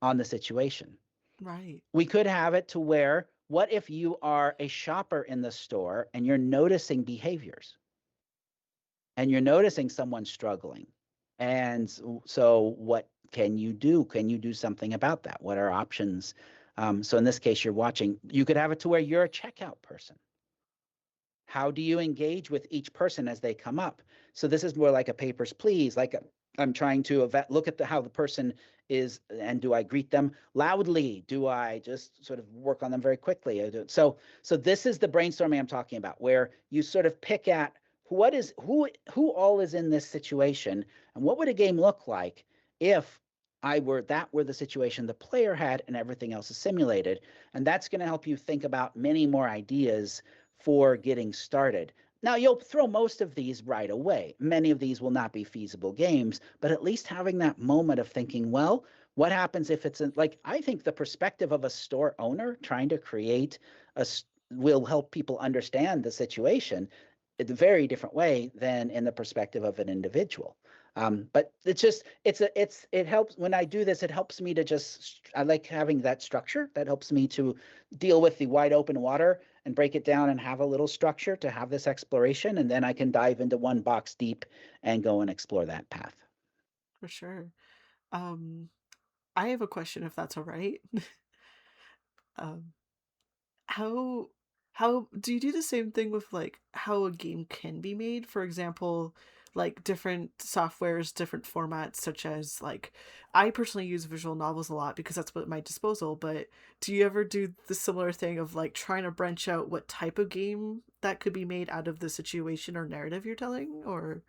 on the situation. Right. We could have it to where, what if you are a shopper in the store and you're noticing behaviors and you're noticing someone struggling? And so what can you do? Can you do something about that? What are options? So in this case, you're watching. You could have it to where you're a checkout person. How do you engage with each person as they come up? So this is more like a papers, please. Like I'm trying to look at how the person is, and do I greet them loudly? Do I just sort of work on them very quickly? So this is the brainstorming I'm talking about, where you sort of pick at who all is in this situation, and what would a game look like if that were the situation the player had and everything else is simulated. And that's going to help you think about many more ideas for getting started. Now, you'll throw most of these right away. Many of these will not be feasible games, but at least having that moment of thinking, well, what happens if it's like, I think the perspective of a store owner trying to create will help people understand the situation in a very different way than in the perspective of an individual. But it helps when I do this. It helps me to I like having that structure. That helps me to deal with the wide open water and break it down and have a little structure to have this exploration. And then I can dive into one box deep and go and explore that path. For sure. I have a question, if that's all right. um, how do you do the same thing with like how a game can be made? For example, like different softwares, different formats, such as like I personally use visual novels a lot because that's what at my disposal. But do you ever do the similar thing of like trying to branch out what type of game that could be made out of the situation or narrative you're telling? Or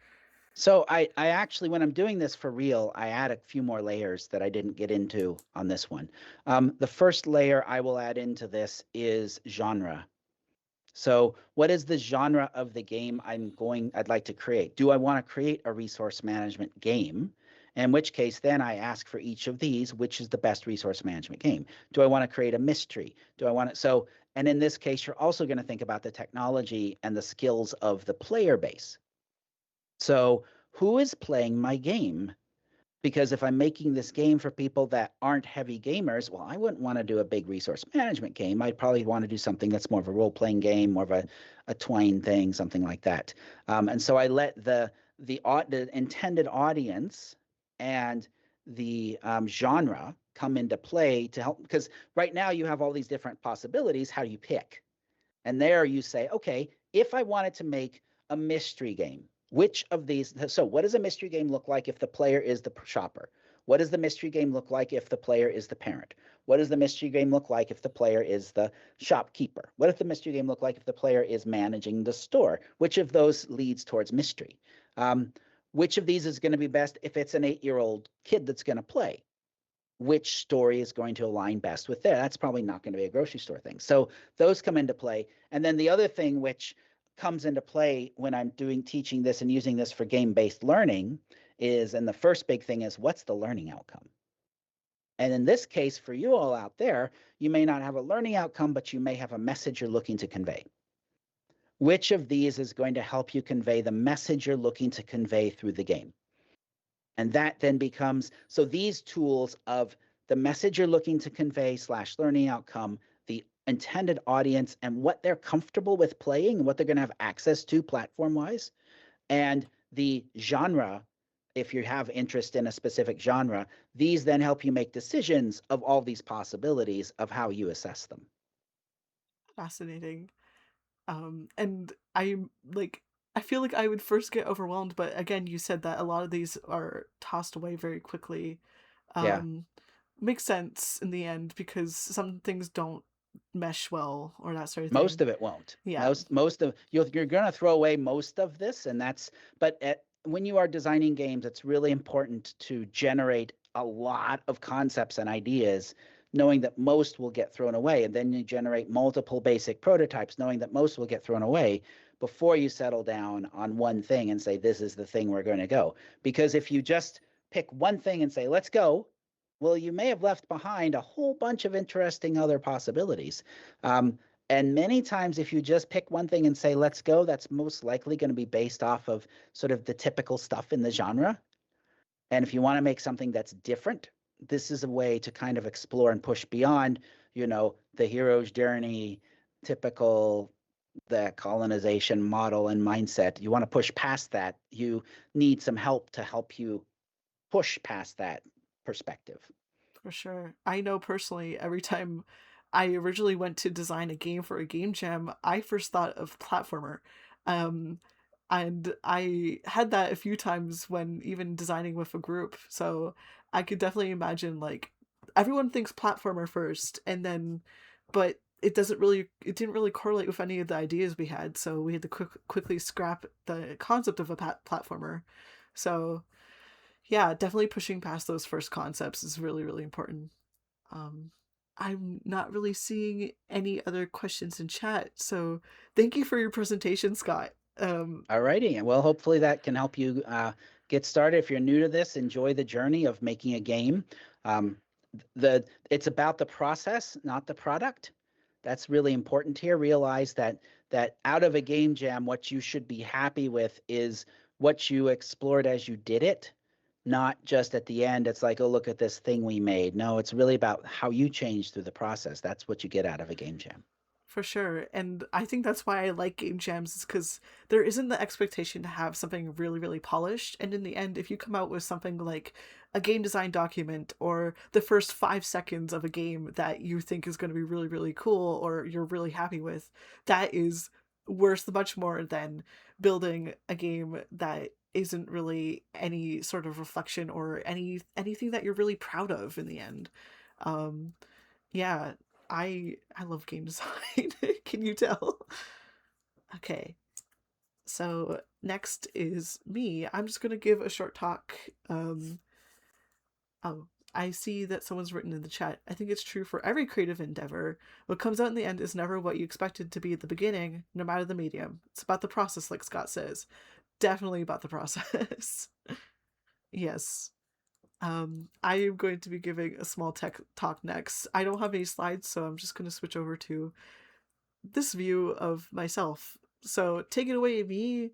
So I actually, when I'm doing this for real, I add a few more layers that I didn't get into on this one. The first layer I will add into this is genre. So what is the genre of the game I'd like to create? Do I want to create a resource management game? In which case, then I ask for each of these, which is the best resource management game? Do I want to create a mystery? Do I want to, so, and in this case, you're also going to think about the technology and the skills of the player base. So who is playing my game? Because if I'm making this game for people that aren't heavy gamers, well, I wouldn't want to do a big resource management game. I'd probably want to do something that's more of a role-playing game, more of a twine thing, something like that. And so I let the intended audience and the genre come into play to help, because right now you have all these different possibilities. How do you pick? And there you say, okay, if I wanted to make a mystery game, which of these, so what does a mystery game look like if the player is the shopper? What does the mystery game look like if the player is the parent? What does the mystery game look like if the player is the shopkeeper? What does the mystery game look like if the player is managing the store? Which of those leads towards mystery? Which of these is going to be best if it's an 8-year-old kid that's going to play? Which story is going to align best with there? That's probably not going to be a grocery store thing. So those come into play. And then the other thing which comes into play when I'm teaching this and using this for game-based learning is, and the first big thing is, what's the learning outcome? And in this case, for you all out there, you may not have a learning outcome, but you may have a message you're looking to convey. Which of these is going to help you convey the message you're looking to convey through the game? And that then becomes, so these tools of the message you're looking to convey / learning outcome, the intended audience and what they're comfortable with playing and what they're going to have access to platform-wise, and the genre, if you have interest in a specific genre, these then help you make decisions of all these possibilities of how you assess them. fascinating. And I'm like, I feel like I would first get overwhelmed, but again, you said that a lot of these are tossed away very quickly. Yeah. Makes sense in the end because some things don't mesh well or that sort of Most thing. of it won't. Yeah. Most of you're going to throw away most of this, and that's. But when you are designing games, it's really important to generate a lot of concepts and ideas, knowing that most will get thrown away, and then you generate multiple basic prototypes, knowing that most will get thrown away before you settle down on one thing and say this is the thing we're going to go. Because if you just pick one thing and say let's go, well, you may have left behind a whole bunch of interesting other possibilities. And many times, if you just pick one thing and say, let's go, that's most likely going to be based off of sort of the typical stuff in the genre. And if you want to make something that's different, this is a way to kind of explore and push beyond, the hero's journey, typical, the colonization model and mindset. You want to push past that. You need some help to help you push past that perspective. For sure. I know personally, every time I originally went to design a game for a game jam, I first thought of platformer. Um, and I had that a few times when even designing with a group. So I could definitely imagine like everyone thinks platformer first and then, but it didn't really correlate with any of the ideas we had. So we had to quickly scrap the concept of a platformer. So yeah, definitely pushing past those first concepts is really, really important. Um, I'm not really seeing any other questions in chat, so thank you for your presentation, Scott. All righty. Well, hopefully that can help you get started. If you're new to this, enjoy the journey of making a game. It's about the process, not the product. That's really important here. Realize that out of a game jam, what you should be happy with is what you explored as you did it, not just at the end. It's like, oh, look at this thing we made. No, it's really about how you change through the process. That's what you get out of a game jam. For sure. And I think that's why I like game jams is because there isn't the expectation to have something really, really polished. And in the end, if you come out with something like a game design document or the first 5 seconds of a game that you think is going to be really, really cool or you're really happy with, that is worth much more than building a game that isn't really any sort of reflection or anything that you're really proud of in the end. Um, yeah, I love game design. Can you tell? Okay. So next is me. I'm just gonna give a short talk. Oh, I see that someone's written in the chat. I think it's true for every creative endeavor. What comes out in the end is never what you expected to be at the beginning, no matter the medium. It's about the process, like Scott says. Definitely about the process. Yes. I am going to be giving a small tech talk next. I don't have any slides, so I'm just going to switch over to this view of myself. So take it away, me.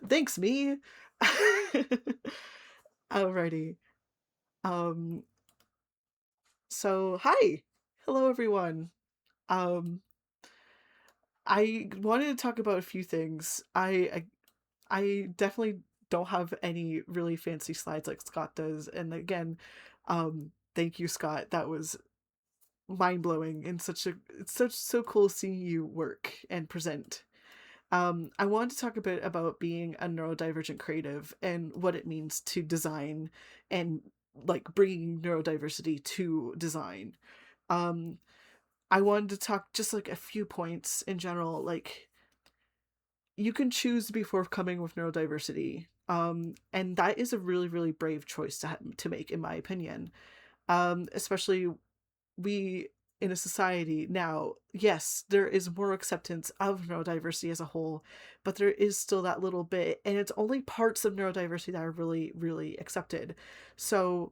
Thanks, me. Alrighty. Um, so hi. Hello everyone. Um, I wanted to talk about a few things. I definitely don't have any really fancy slides like Scott does. And again, thank you, Scott. That was mind-blowing and it's so cool seeing you work and present. I wanted to talk a bit about being a neurodivergent creative and what it means to design and like bringing neurodiversity to design. Um, I wanted to talk just like a few points in general, like you can choose to be forthcoming with neurodiversity. And that is a really, really brave choice to make, in my opinion. Especially we in a society now, yes, there is more acceptance of neurodiversity as a whole, but there is still that little bit, and it's only parts of neurodiversity that are really, really accepted. So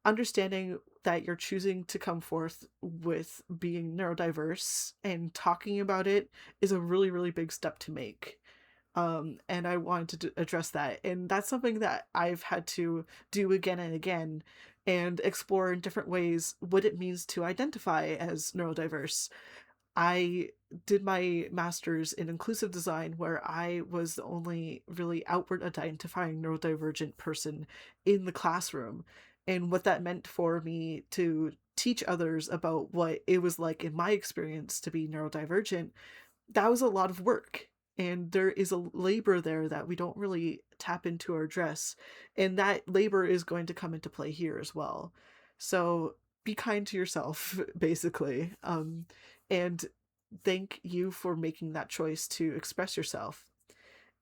understanding that you're choosing to come forth with being neurodiverse and talking about it is a really, really big step to make. And I wanted to address that. And that's something that I've had to do again and again and explore in different ways what it means to identify as neurodiverse. I did my master's in inclusive design where I was the only really outward identifying neurodivergent person in the classroom. And what that meant for me to teach others about what it was like in my experience to be neurodivergent, that was a lot of work. And there is a labor there that we don't really tap into or address. And that labor is going to come into play here as well. So be kind to yourself, basically. And thank you for making that choice to express yourself.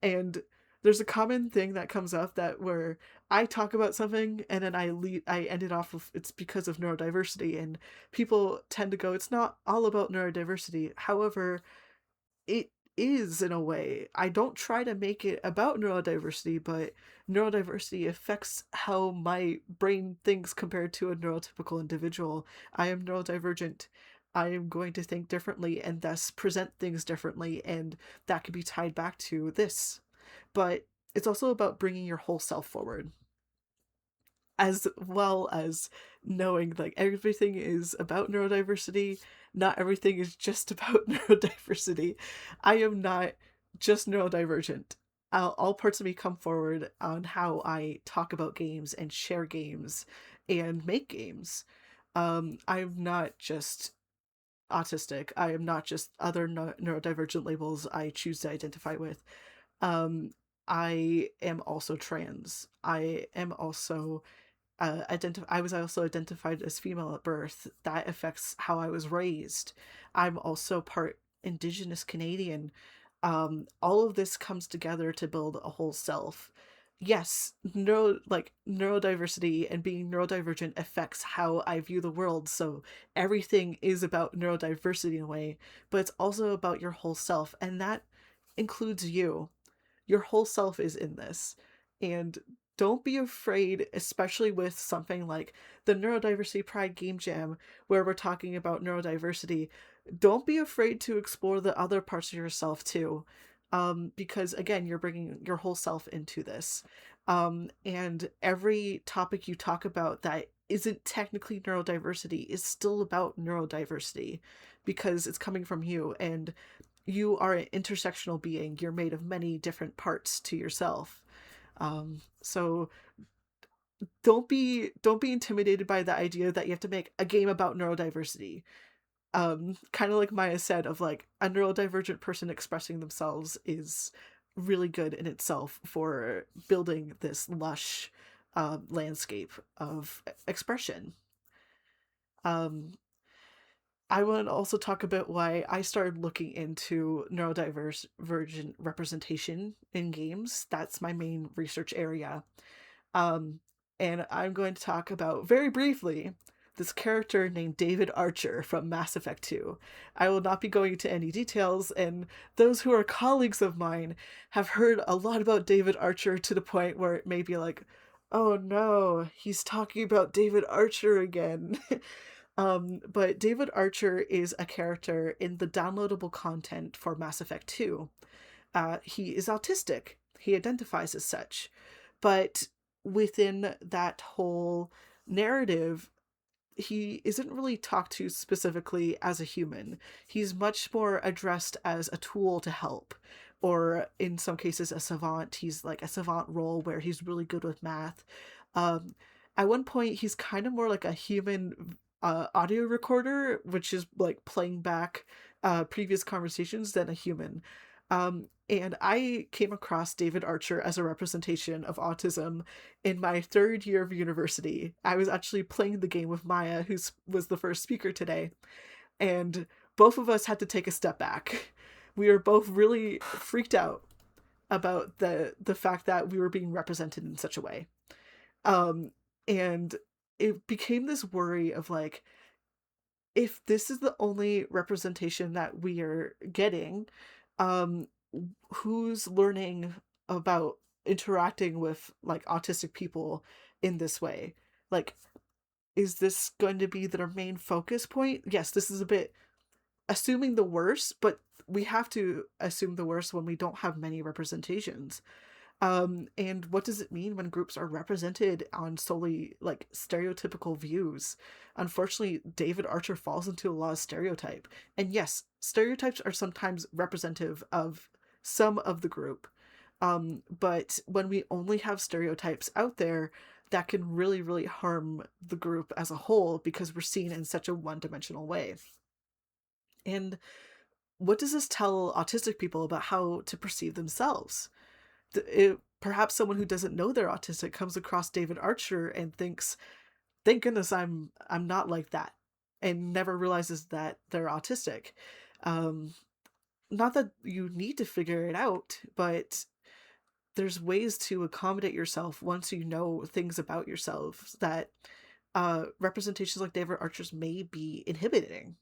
And there's a common thing that comes up that where I talk about something and then I end it off with it's because of neurodiversity, and people tend to go, it's not all about neurodiversity. However, it is in a way. I don't try to make it about neurodiversity, but neurodiversity affects how my brain thinks compared to a neurotypical individual. I am neurodivergent. I am going to think differently and thus present things differently, and that can be tied back to this. But it's also about bringing your whole self forward, as well as knowing like everything is about neurodiversity. Not everything is just about neurodiversity. I am not just neurodivergent. All parts of me come forward on how I talk about games and share games and make games. I'm not just autistic. I am not just other neurodivergent labels I choose to identify with. Um, I am also trans. I am also I was also identified as female at birth. That affects how I was raised. I'm also part Indigenous Canadian. All of this comes together to build a whole self. Yes, neurodiversity and being neurodivergent affects how I view the world. So everything is about neurodiversity in a way, but it's also about your whole self, and that includes you. Your whole self is in this. And don't be afraid, especially with something like the Neurodiversity Pride Game Jam, where we're talking about neurodiversity. Don't be afraid to explore the other parts of yourself too. Because again, you're bringing your whole self into this. And every topic you talk about that isn't technically neurodiversity is still about neurodiversity because it's coming from you, and you are an intersectional being. You're made of many different parts to yourself. So don't be intimidated by the idea that you have to make a game about neurodiversity. kind of like Maya said, of like a neurodivergent person expressing themselves is really good in itself for building this lush landscape of expression. Um, I want to also talk about why I started looking into neurodivergent representation in games. That's my main research area. Um, and I'm going to talk about very briefly this character named David Archer from Mass Effect 2. I will not be going into any details, and those who are colleagues of mine have heard a lot about David Archer to the point where it may be like, oh no, he's talking about David Archer again. But David Archer is a character in the downloadable content for Mass Effect 2. He is autistic. He identifies as such. But within that whole narrative, he isn't really talked to specifically as a human. He's much more addressed as a tool to help, or in some cases, a savant. He's like a savant role where he's really good with math. Um, at one point, he's kind of more like a human audio recorder, which is like playing back previous conversations than a human. And I came across David Archer as a representation of autism in my third year of university. I was actually playing the game with Maya, who was the first speaker today, and both of us had to take a step back. We were both really freaked out about the fact that we were being represented in such a way. And it became this worry of like, if this is the only representation that we are getting, um, who's learning about interacting with like autistic people in this way? Like, is this going to be their main focus point? Yes, this is a bit assuming the worst, but we have to assume the worst when we don't have many representations. And what does it mean when groups are represented on solely like stereotypical views? Unfortunately, David Archer falls into a lot of stereotype. And yes, stereotypes are sometimes representative of some of the group. But when we only have stereotypes out there, that can really, really harm the group as a whole because we're seen in such a one-dimensional way. And what does this tell autistic people about how to perceive themselves? Perhaps someone who doesn't know they're autistic comes across David Archer and thinks, "Thank goodness I'm not like that," and never realizes that they're autistic. Um, Not that you need to figure it out, but there's ways to accommodate yourself once you know things about yourself that representations like David Archer's may be inhibiting.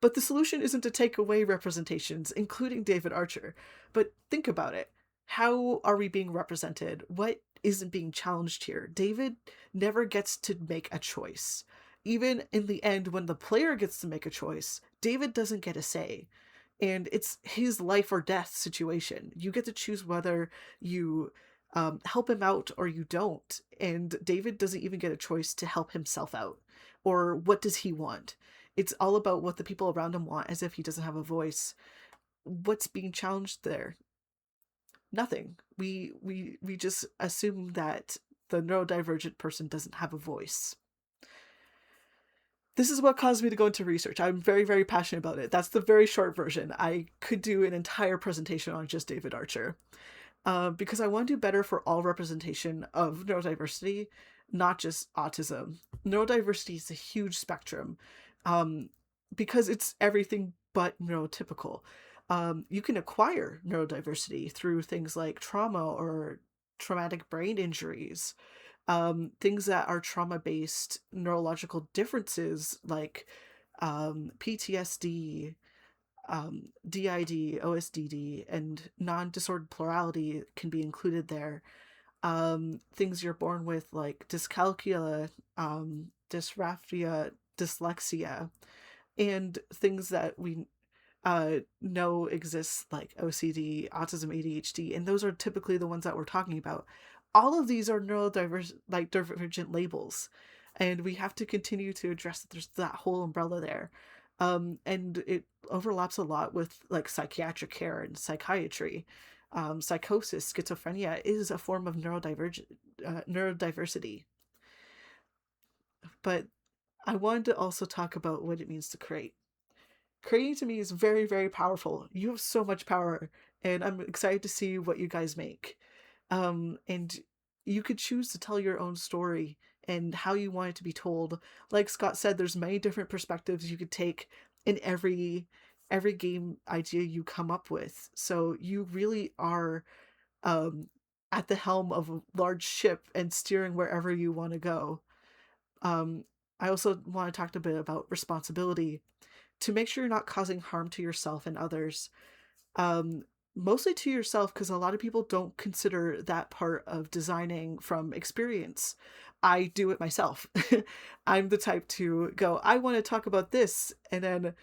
But the solution isn't to take away representations, including David Archer. But think about it. How are we being represented? What isn't being challenged here? David never gets to make a choice. Even in the end, when the player gets to make a choice, David doesn't get a say. And it's his life or death situation. You get to choose whether you help him out or you don't. And David doesn't even get a choice to help himself out. Or what does he want? It's all about what the people around him want, as if he doesn't have a voice. What's being challenged there? Nothing. We just assume that the neurodivergent person doesn't have a voice. This is what caused me to go into research. I'm very, very passionate about it. That's the very short version. I could do an entire presentation on just David Archer. Because I want to do better for all representation of neurodiversity, not just autism. Neurodiversity is a huge spectrum, because it's everything but neurotypical. You can acquire neurodiversity through things like trauma or traumatic brain injuries, things that are trauma-based neurological differences like PTSD, DID, OSDD, and non-disordered plurality can be included there. Things you're born with like dyscalculia, dysgraphia, dyslexia, and things that we know exists like OCD, autism, ADHD, and those are typically the ones that we're talking about. All of these are divergent labels, and we have to continue to address that there's that whole umbrella there. And it overlaps a lot with like psychiatric care and psychiatry. Psychosis, schizophrenia is a form of neurodiversity. But I wanted to also talk about what it means to create. Creating to me is very, very powerful. You have so much power, and I'm excited to see what you guys make. And you could choose to tell your own story and how you want it to be told. Like Scott said, there's many different perspectives you could take in every game idea you come up with. So you really are um, at the helm of a large ship and steering wherever you want to go. Um, I also want to talk a bit about responsibility to make sure you're not causing harm to yourself and others. Um, Mostly to yourself, because a lot of people don't consider that part of designing from experience. I do it myself. I'm the type to go, I want to talk about this, and then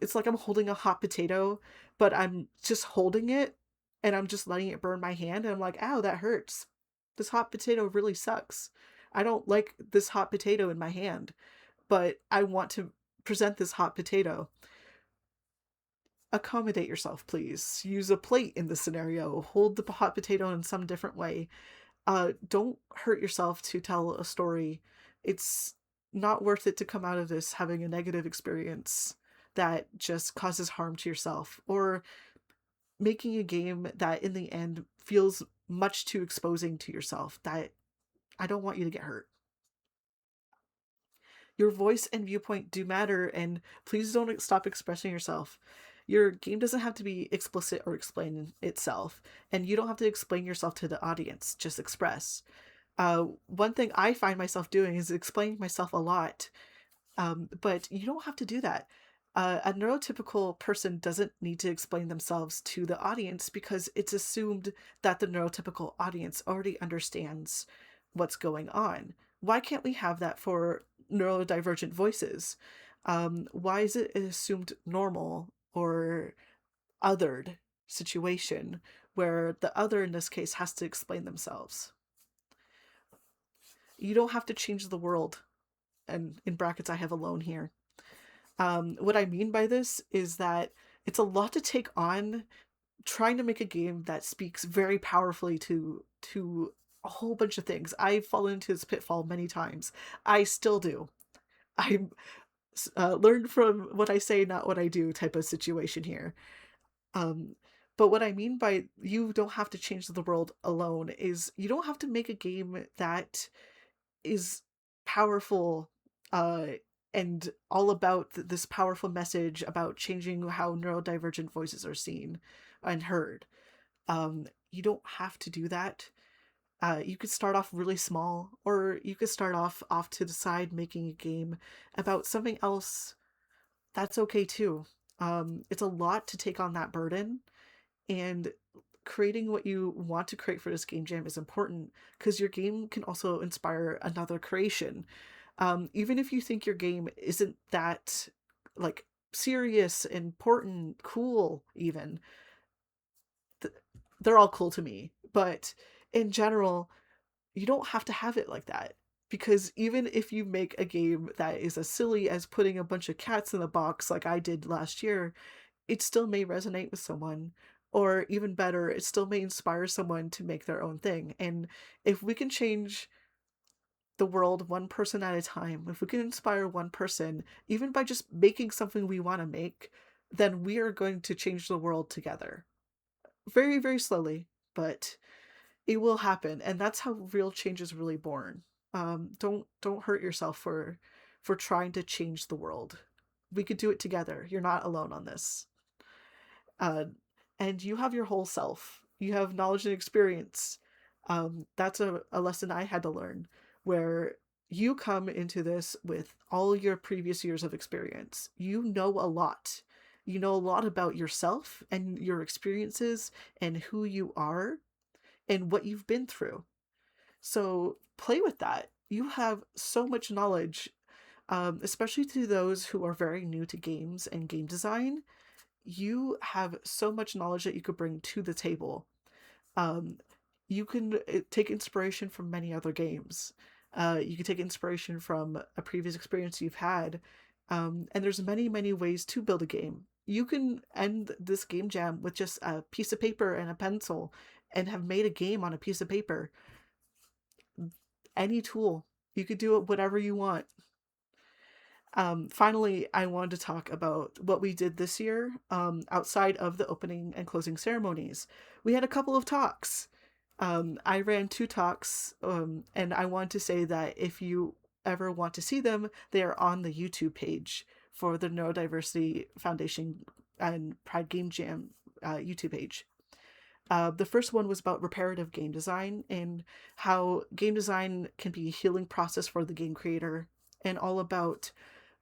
it's like I'm holding a hot potato, but I'm just holding it and I'm just letting it burn my hand, and I'm like, ow, that hurts. This hot potato really sucks. I don't like this hot potato in my hand, but I want to present this hot potato. Accommodate yourself, please. Use a plate in the scenario. Hold the hot potato in some different way. Don't hurt yourself to tell a story. It's not worth it to come out of this having a negative experience that just causes harm to yourself, or making a game that in the end feels much too exposing to yourself. That I don't want you to get hurt. Your voice and viewpoint do matter, and please don't stop expressing yourself. Your game doesn't have to be explicit or explain itself, and you don't have to explain yourself to the audience. Just express. One thing I find myself doing is explaining myself a lot, but you don't have to do that. A neurotypical person doesn't need to explain themselves to the audience because it's assumed that the neurotypical audience already understands what's going on. Why can't we have that for neurodivergent voices? Why is it an assumed normal or othered situation where the other in this case has to explain themselves? You don't have to change the world. And in brackets, I have alone here. What I mean by this is that it's a lot to take on trying to make a game that speaks very powerfully to a whole bunch of things. I've fallen into this pitfall many times. I still do. I'm learned from what I say, not what I do type of situation here. Um, but what I mean by you don't have to change the world alone is you don't have to make a game that is powerful uh, and all about this powerful message about changing how neurodivergent voices are seen and heard. You don't have to do that. You could start off really small, or you could start off to the side making a game about something else. That's okay too. It's a lot to take on that burden, and creating what you want to create for this game jam is important because your game can also inspire another creation. Even if you think your game isn't that like serious, important, cool, even they're all cool to me. But in general, you don't have to have it like that. Because even if you make a game that is as silly as putting a bunch of cats in a box like I did last year, it still may resonate with someone. Or even better, it still may inspire someone to make their own thing. And if we can change the world one person at a time, if we can inspire one person, even by just making something we want to make, then we are going to change the world together. Very, very slowly, but it will happen. And that's how real change is really born. Don't hurt yourself for trying to change the world. We could do it together. You're not alone on this. Uh, and you have your whole self. You have knowledge and experience. That's a lesson I had to learn, where you come into this with all your previous years of experience. You know a lot. You know a lot about yourself and your experiences and who you are and what you've been through. So play with that. You have so much knowledge, especially to those who are very new to games and game design. You have so much knowledge that you could bring to the table. Um, you can take inspiration from many other games. You can take inspiration from a previous experience you've had. And there's many, many ways to build a game. You can end this game jam with just a piece of paper and a pencil and have made a game on a piece of paper. Any tool. You could do it whatever you want. Finally, I wanted to talk about what we did this year outside of the opening and closing ceremonies. We had a couple of talks. I ran 2 talks, and I want to say that if you ever want to see them, they are on the YouTube page for the Neurodiversity Foundation and Pride Game Jam YouTube page. The first one was about reparative game design and how game design can be a healing process for the game creator, and all about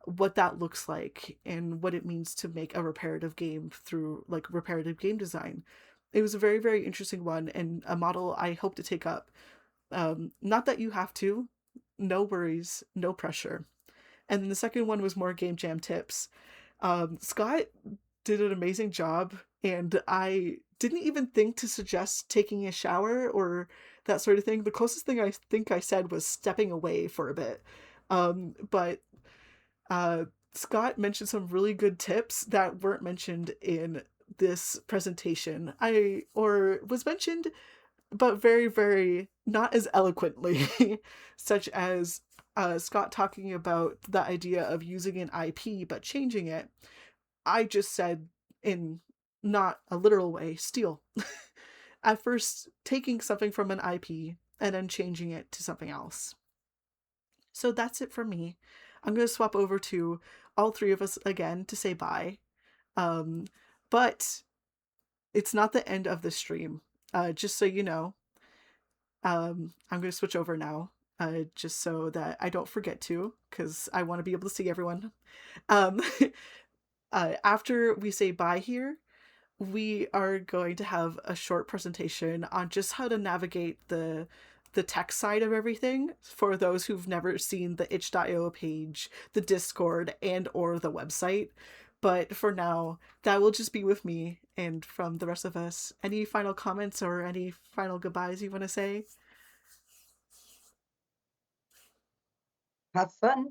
what that looks like and what it means to make a reparative game through like reparative game design. It was a very, very interesting one and a model I hope to take up. Not that you have to, no worries, no pressure. And then the second one was more game jam tips. Scott did an amazing job, and I didn't even think to suggest taking a shower or that sort of thing. The closest thing I think I said was stepping away for a bit. But Scott mentioned some really good tips that weren't mentioned in this presentation. Or was mentioned, but very, very not as eloquently, such as Scott talking about the idea of using an IP but changing it. I just said in not a literal way, steal. At first, taking something from an IP and then changing it to something else. So that's it for me. I'm going to swap over to all 3 of us again to say bye. But it's not the end of the stream. Just so you know, I'm going to switch over now, just so that I don't forget to, because I want to be able to see everyone. Um, after we say bye here, we are going to have a short presentation on just how to navigate the tech side of everything for those who've never seen the itch.io page, the Discord, and or the website. But for now, that will just be with me and from the rest of us. Any final comments or any final goodbyes you want to say? Have fun.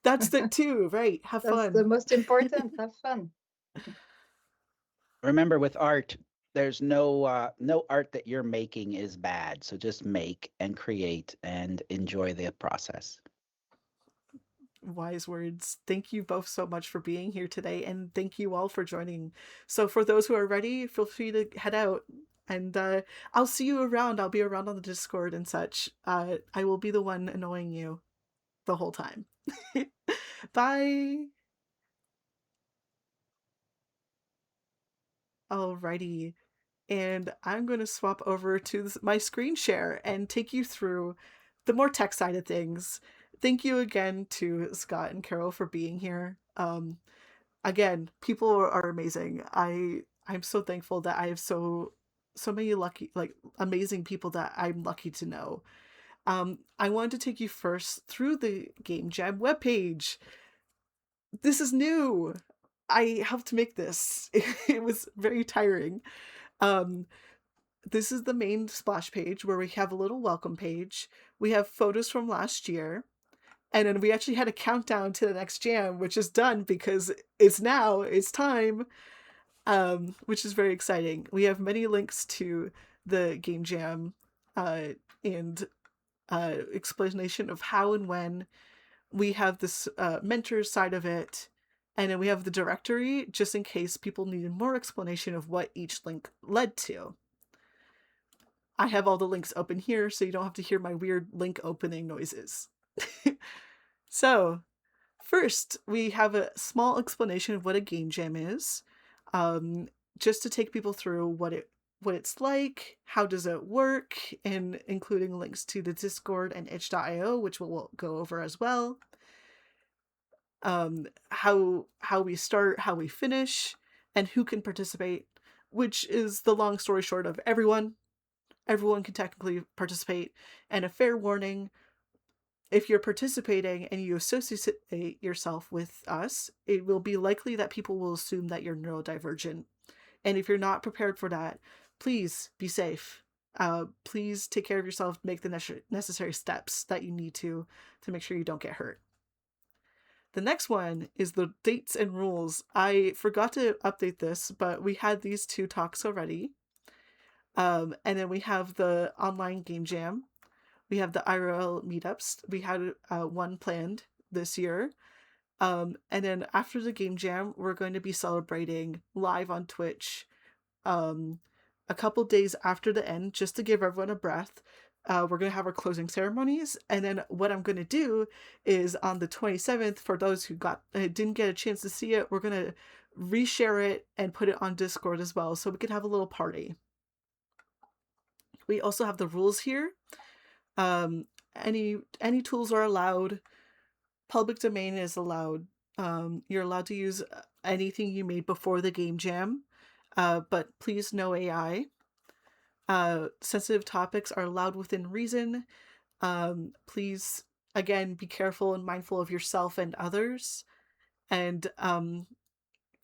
That's it too, right? Have That's fun. the most important. Have fun. Remember, with art, there's no art that you're making is bad. So just make and create and enjoy the process. Wise words. Thank you both so much for being here today, and thank you all for joining. So for those who are ready, feel free to head out, and I'll see you around. I'll be around on the Discord and such. I will be the one annoying you the whole time. Bye. Alrighty. And I'm going to swap over to my screen share and take you through the more tech side of things. Thank you again to Scott and Carol for being here. Again, people are amazing. I'm so thankful that I have so many lucky, like amazing people that I'm lucky to know. I wanted to take you first through the Game Jam webpage. This is new. I helped make this. It was very tiring. This is the main splash page where we have a little welcome page. We have photos from last year. And then we actually had a countdown to the next jam, which is done because it's time, which is very exciting. We have many links to the game jam and explanation of how and when. We have this mentor side of it, and then we have the directory, just in case people needed more explanation of what each link led to. I have all the links open here, so you don't have to hear my weird link opening noises. So, first, we have a small explanation of what a game jam is, just to take people through what it's like, how does it work, and including links to the Discord and itch.io, which we'll go over as well. How we start, how we finish, and who can participate, which is the long story short of everyone. Everyone can technically participate, and a fair warning, if you're participating and you associate yourself with us, it will be likely that people will assume that you're neurodivergent. And if you're not prepared for that, please be safe. Please take care of yourself, make the necessary steps that you need to make sure you don't get hurt. The next one is the dates and rules. I forgot to update this, but we had these 2 talks already. And then we have the online game jam. We have the IRL meetups. We had one planned this year. And then after the game jam, we're going to be celebrating live on Twitch a couple days after the end, just to give everyone a breath. We're going to have our closing ceremonies. And then what I'm going to do is on the 27th, for those who didn't get a chance to see it, we're going to reshare it and put it on Discord as well, so we could have a little party. We also have the rules here. Any tools are allowed. Public domain is allowed. You're allowed to use anything you made before the game jam, but please no AI. Sensitive topics are allowed within reason. Please, again, be careful and mindful of yourself and others. And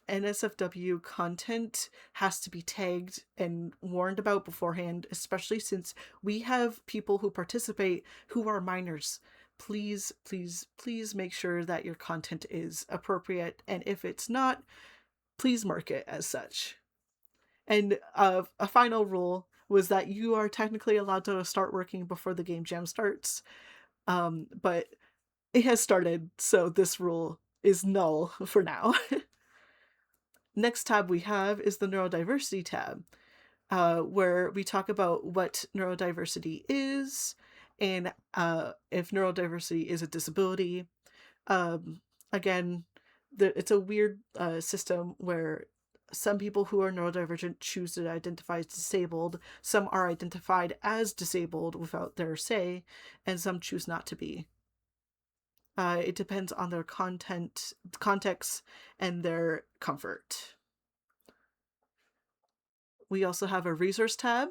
NSFW content has to be tagged and warned about beforehand, especially since we have people who participate who are minors. Please, please, please make sure that your content is appropriate, and if it's not, please mark it as such. And a final rule was that you are technically allowed to start working before the game jam starts, but it has started, so this rule is null for now. Next tab we have is the Neurodiversity tab, where we talk about what neurodiversity is and if neurodiversity is a disability. Again, it's a weird system where some people who are neurodivergent choose to identify as disabled, some are identified as disabled without their say, and some choose not to be. It depends on their context, and their comfort. We also have a resource tab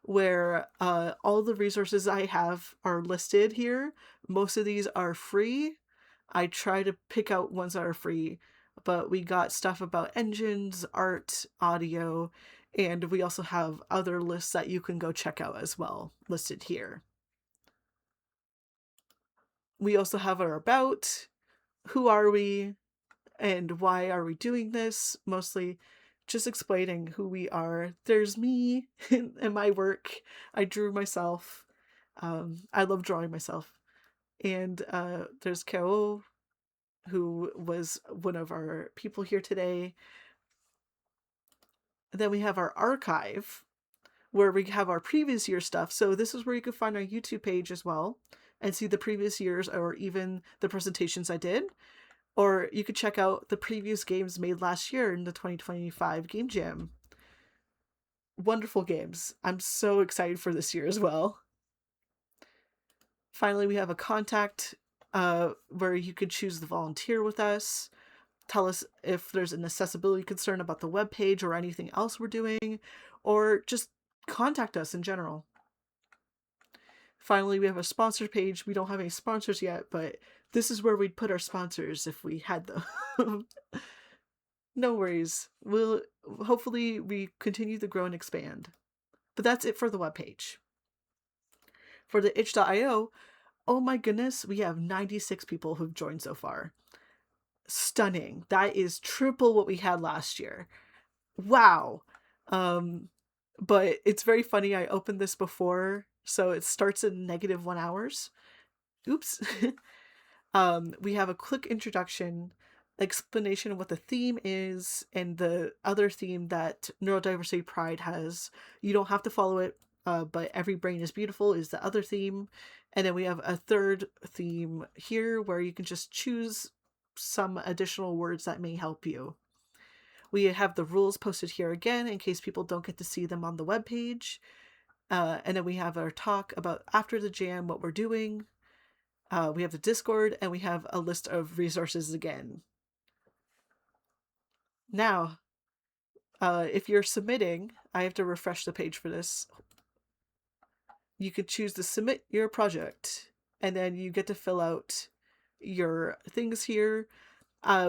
where all the resources I have are listed here. Most of these are free. I try to pick out ones that are free, but we got stuff about engines, art, audio, and we also have other lists that you can go check out as well, listed here. We also have our about, who are we, and why are we doing this, mostly just explaining who we are. There's me and my work. I drew myself. I love drawing myself. And there's Kao, who was one of our people here today. And then we have our archive, where we have our previous year stuff. So this is where you can find our YouTube page as well and see the previous years, or even the presentations I did. Or you could check out the previous games made last year in the 2025 Game Jam. Wonderful games. I'm so excited for this year as well. Finally, we have a contact where you could choose to volunteer with us. Tell us if there's an accessibility concern about the webpage or anything else we're doing, or just contact us in general. Finally, we have a sponsor page. We don't have any sponsors yet, but this is where we'd put our sponsors if we had them. No worries. Hopefully we continue to grow and expand. But that's it for the webpage. For the itch.io, oh my goodness, we have 96 people who've joined so far. Stunning. That is triple what we had last year. Wow. But it's very funny. I opened this before, so it starts in -1 hours. Oops. We have a quick introduction, explanation of what the theme is, and the other theme that Neurodiversity Pride has. You don't have to follow it, but Every Brain is Beautiful is the other theme. And then we have a third theme here where you can just choose some additional words that may help you. We have the rules posted here again in case people don't get to see them on the webpage. And then we have our talk about after the jam, what we're doing. We have the Discord, and we have a list of resources again. Now, if you're submitting, I have to refresh the page for this. You could choose to submit your project, and then you get to fill out your things here.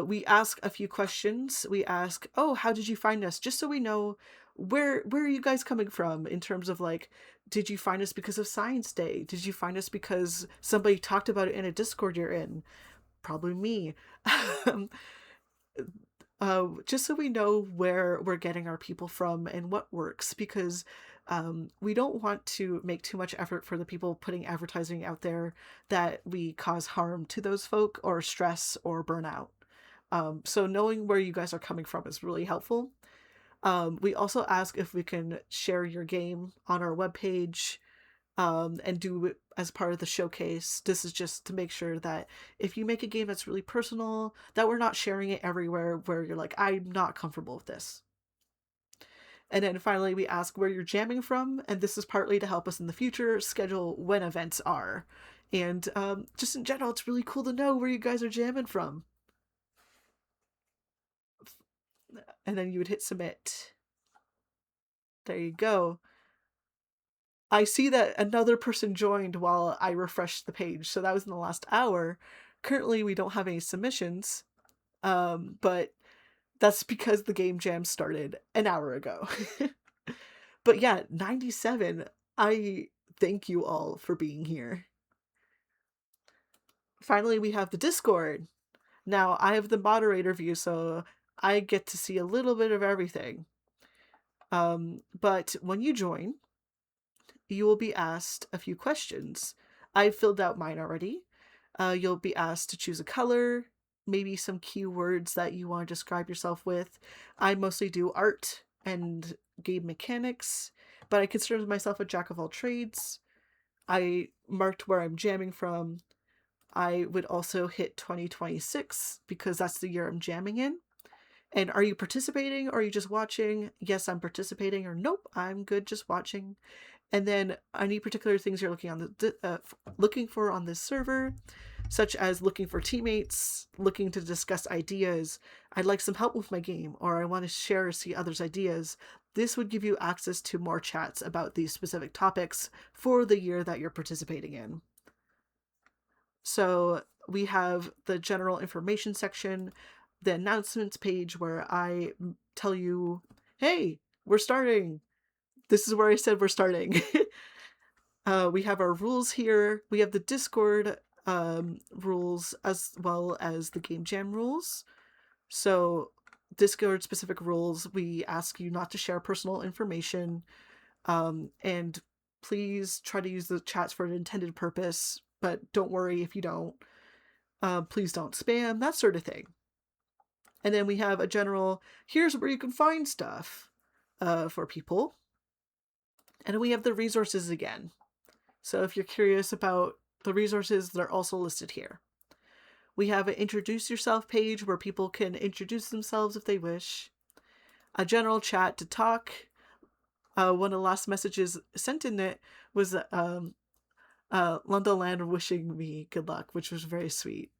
We ask a few questions. We ask, oh, how did you find us? Just so we know where are you guys coming from in terms of like, did you find us because of Science Day? Did you find us because somebody talked about it in a Discord you're in? Probably me. just so we know where we're getting our people from and what works, because we don't want to make too much effort for the people putting advertising out there that we cause harm to those folk or stress or burnout. So knowing where you guys are coming from is really helpful. We also ask if we can share your game on our webpage and do it as part of the showcase. This is just to make sure that if you make a game that's really personal, that we're not sharing it everywhere where you're like, I'm not comfortable with this. And then finally, we ask where you're jamming from, and this is partly to help us in the future schedule when events are. And just in general, it's really cool to know where you guys are jamming from. And then you would hit submit. There you go. I see that another person joined while I refreshed the page, so that was in the last hour. Currently, we don't have any submissions, but that's because the game jam started an hour ago. But yeah, 97. I thank you all for being here. Finally, we have the Discord. Now, I have the moderator view, so I get to see a little bit of everything. But when you join, you will be asked a few questions. I've filled out mine already. You'll be asked to choose a color, maybe some keywords that you want to describe yourself with. I mostly do art and game mechanics, but I consider myself a jack of all trades. I marked where I'm jamming from. I would also hit 2026 because that's the year I'm jamming in. And are you participating or are you just watching? Yes, I'm participating, or nope, I'm good just watching. And then any particular things you're looking for on this server, such as looking for teammates, looking to discuss ideas, I'd like some help with my game, or I want to share or see others' ideas. This would give you access to more chats about these specific topics for the year that you're participating in. So we have the general information section, the announcements page where I tell you, hey, we're starting. This is where I said we're starting. We have our rules here. We have the Discord rules as well as the Game Jam rules. So Discord specific rules, we ask you not to share personal information, and please try to use the chats for an intended purpose, but don't worry if you don't. Please don't spam, that sort of thing. And then we have a general, here's where you can find stuff for people. And then we have the resources again. So if you're curious about the resources, they're also listed here. We have an introduce yourself page where people can introduce themselves if they wish. A general chat to talk. One of the last messages sent in it was London Land wishing me good luck, which was very sweet.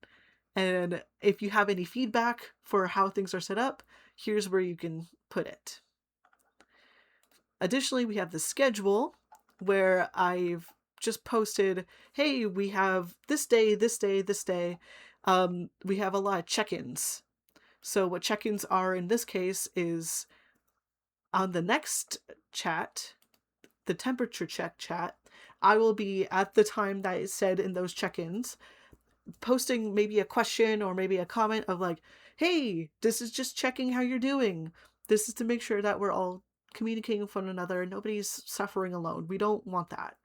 And if you have any feedback for how things are set up, here's where you can put it. Additionally, we have the schedule where I've just posted, hey, we have this day, this day, this day. We have a lot of check-ins. So what check-ins are in this case is on the next chat, the temperature check chat, I will be at the time that is said in those check-ins, posting maybe a question or maybe a comment of like, hey, this is just checking how you're doing. This is to make sure that we're all communicating with one another and nobody's suffering alone. We don't want that.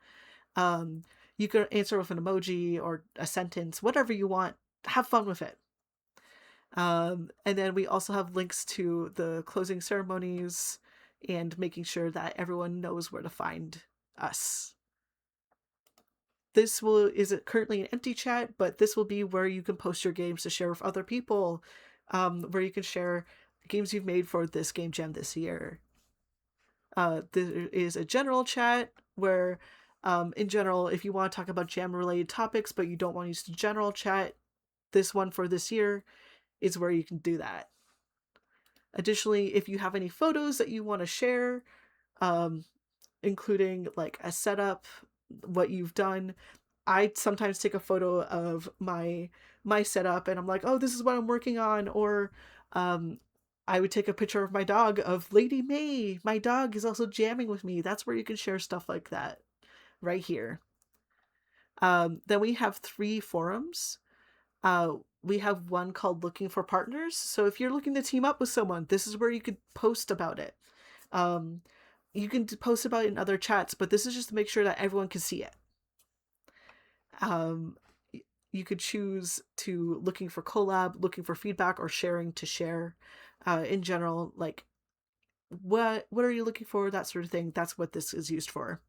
You can answer with an emoji or a sentence, whatever you want. Have fun with it. And then we also have links to the closing ceremonies and making sure that everyone knows where to find us. This is currently an empty chat, but this will be where you can post your games to share with other people, where you can share games you've made for this game jam this year. There is a general chat where, in general, if you want to talk about jam-related topics, but you don't want to use the general chat, this one for this year is where you can do that. Additionally, if you have any photos that you want to share, including like a setup, what you've done, I sometimes take a photo of my setup and I'm like, oh, this is what I'm working on. Or I would take a picture of my dog, of Lady May. My dog is also jamming with me. That's where you can share stuff like that right here. Then we have 3 forums. we have one called Looking for Partners. So if you're looking to team up with someone, this is where you could post about it. You can post about it in other chats, but this is just to make sure that everyone can see it. You could choose to looking for collab, looking for feedback, or sharing to share. In general, like what are you looking for, that sort of thing. That's what this is used for.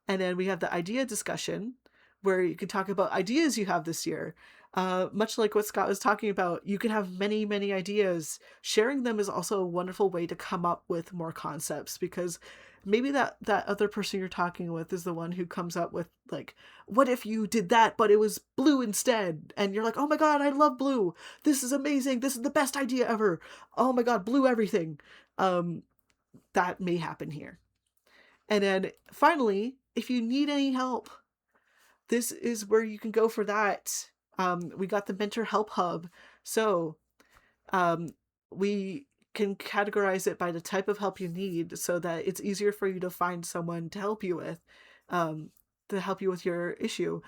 And then we have the idea discussion, where you can talk about ideas you have this year. Much like what Scott was talking about, you can have many, many ideas. Sharing them is also a wonderful way to come up with more concepts, because maybe that other person you're talking with is the one who comes up with, like, what if you did that, but it was blue instead? And you're like, oh my God, I love blue. This is amazing. This is the best idea ever. Oh my God, blue everything. That may happen here. And then finally, if you need any help, this is where you can go for that. We got the Mentor Help Hub. So we can categorize it by the type of help you need, so that it's easier for you to find someone to help you with, your issue.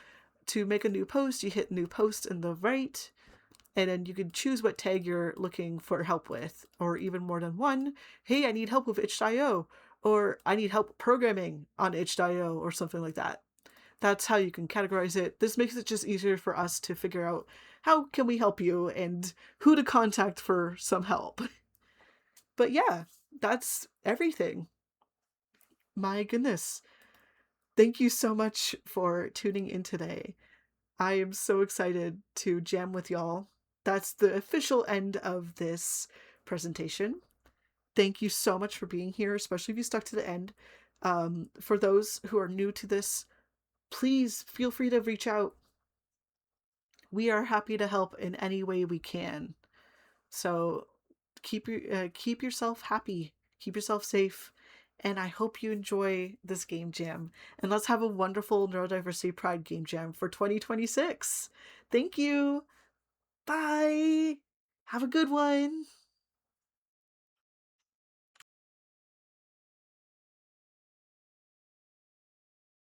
To make a new post, you hit new post in the right, and then you can choose what tag you're looking for help with, or even more than one. Hey, I need help with itch.io, or I need help programming on itch.io, or something like that. That's how you can categorize it. This makes it just easier for us to figure out how can we help you and who to contact for some help. But yeah, that's everything. My goodness. Thank you so much for tuning in today. I am so excited to jam with y'all. That's the official end of this presentation. Thank you so much for being here, especially if you stuck to the end. For those who are new to this, please feel free to reach out. We are happy to help in any way we can. So keep yourself happy, keep yourself safe, and I hope you enjoy this game jam. And let's have a wonderful Neurodiversity Pride game jam for 2026. Thank you. Bye. Have a good one.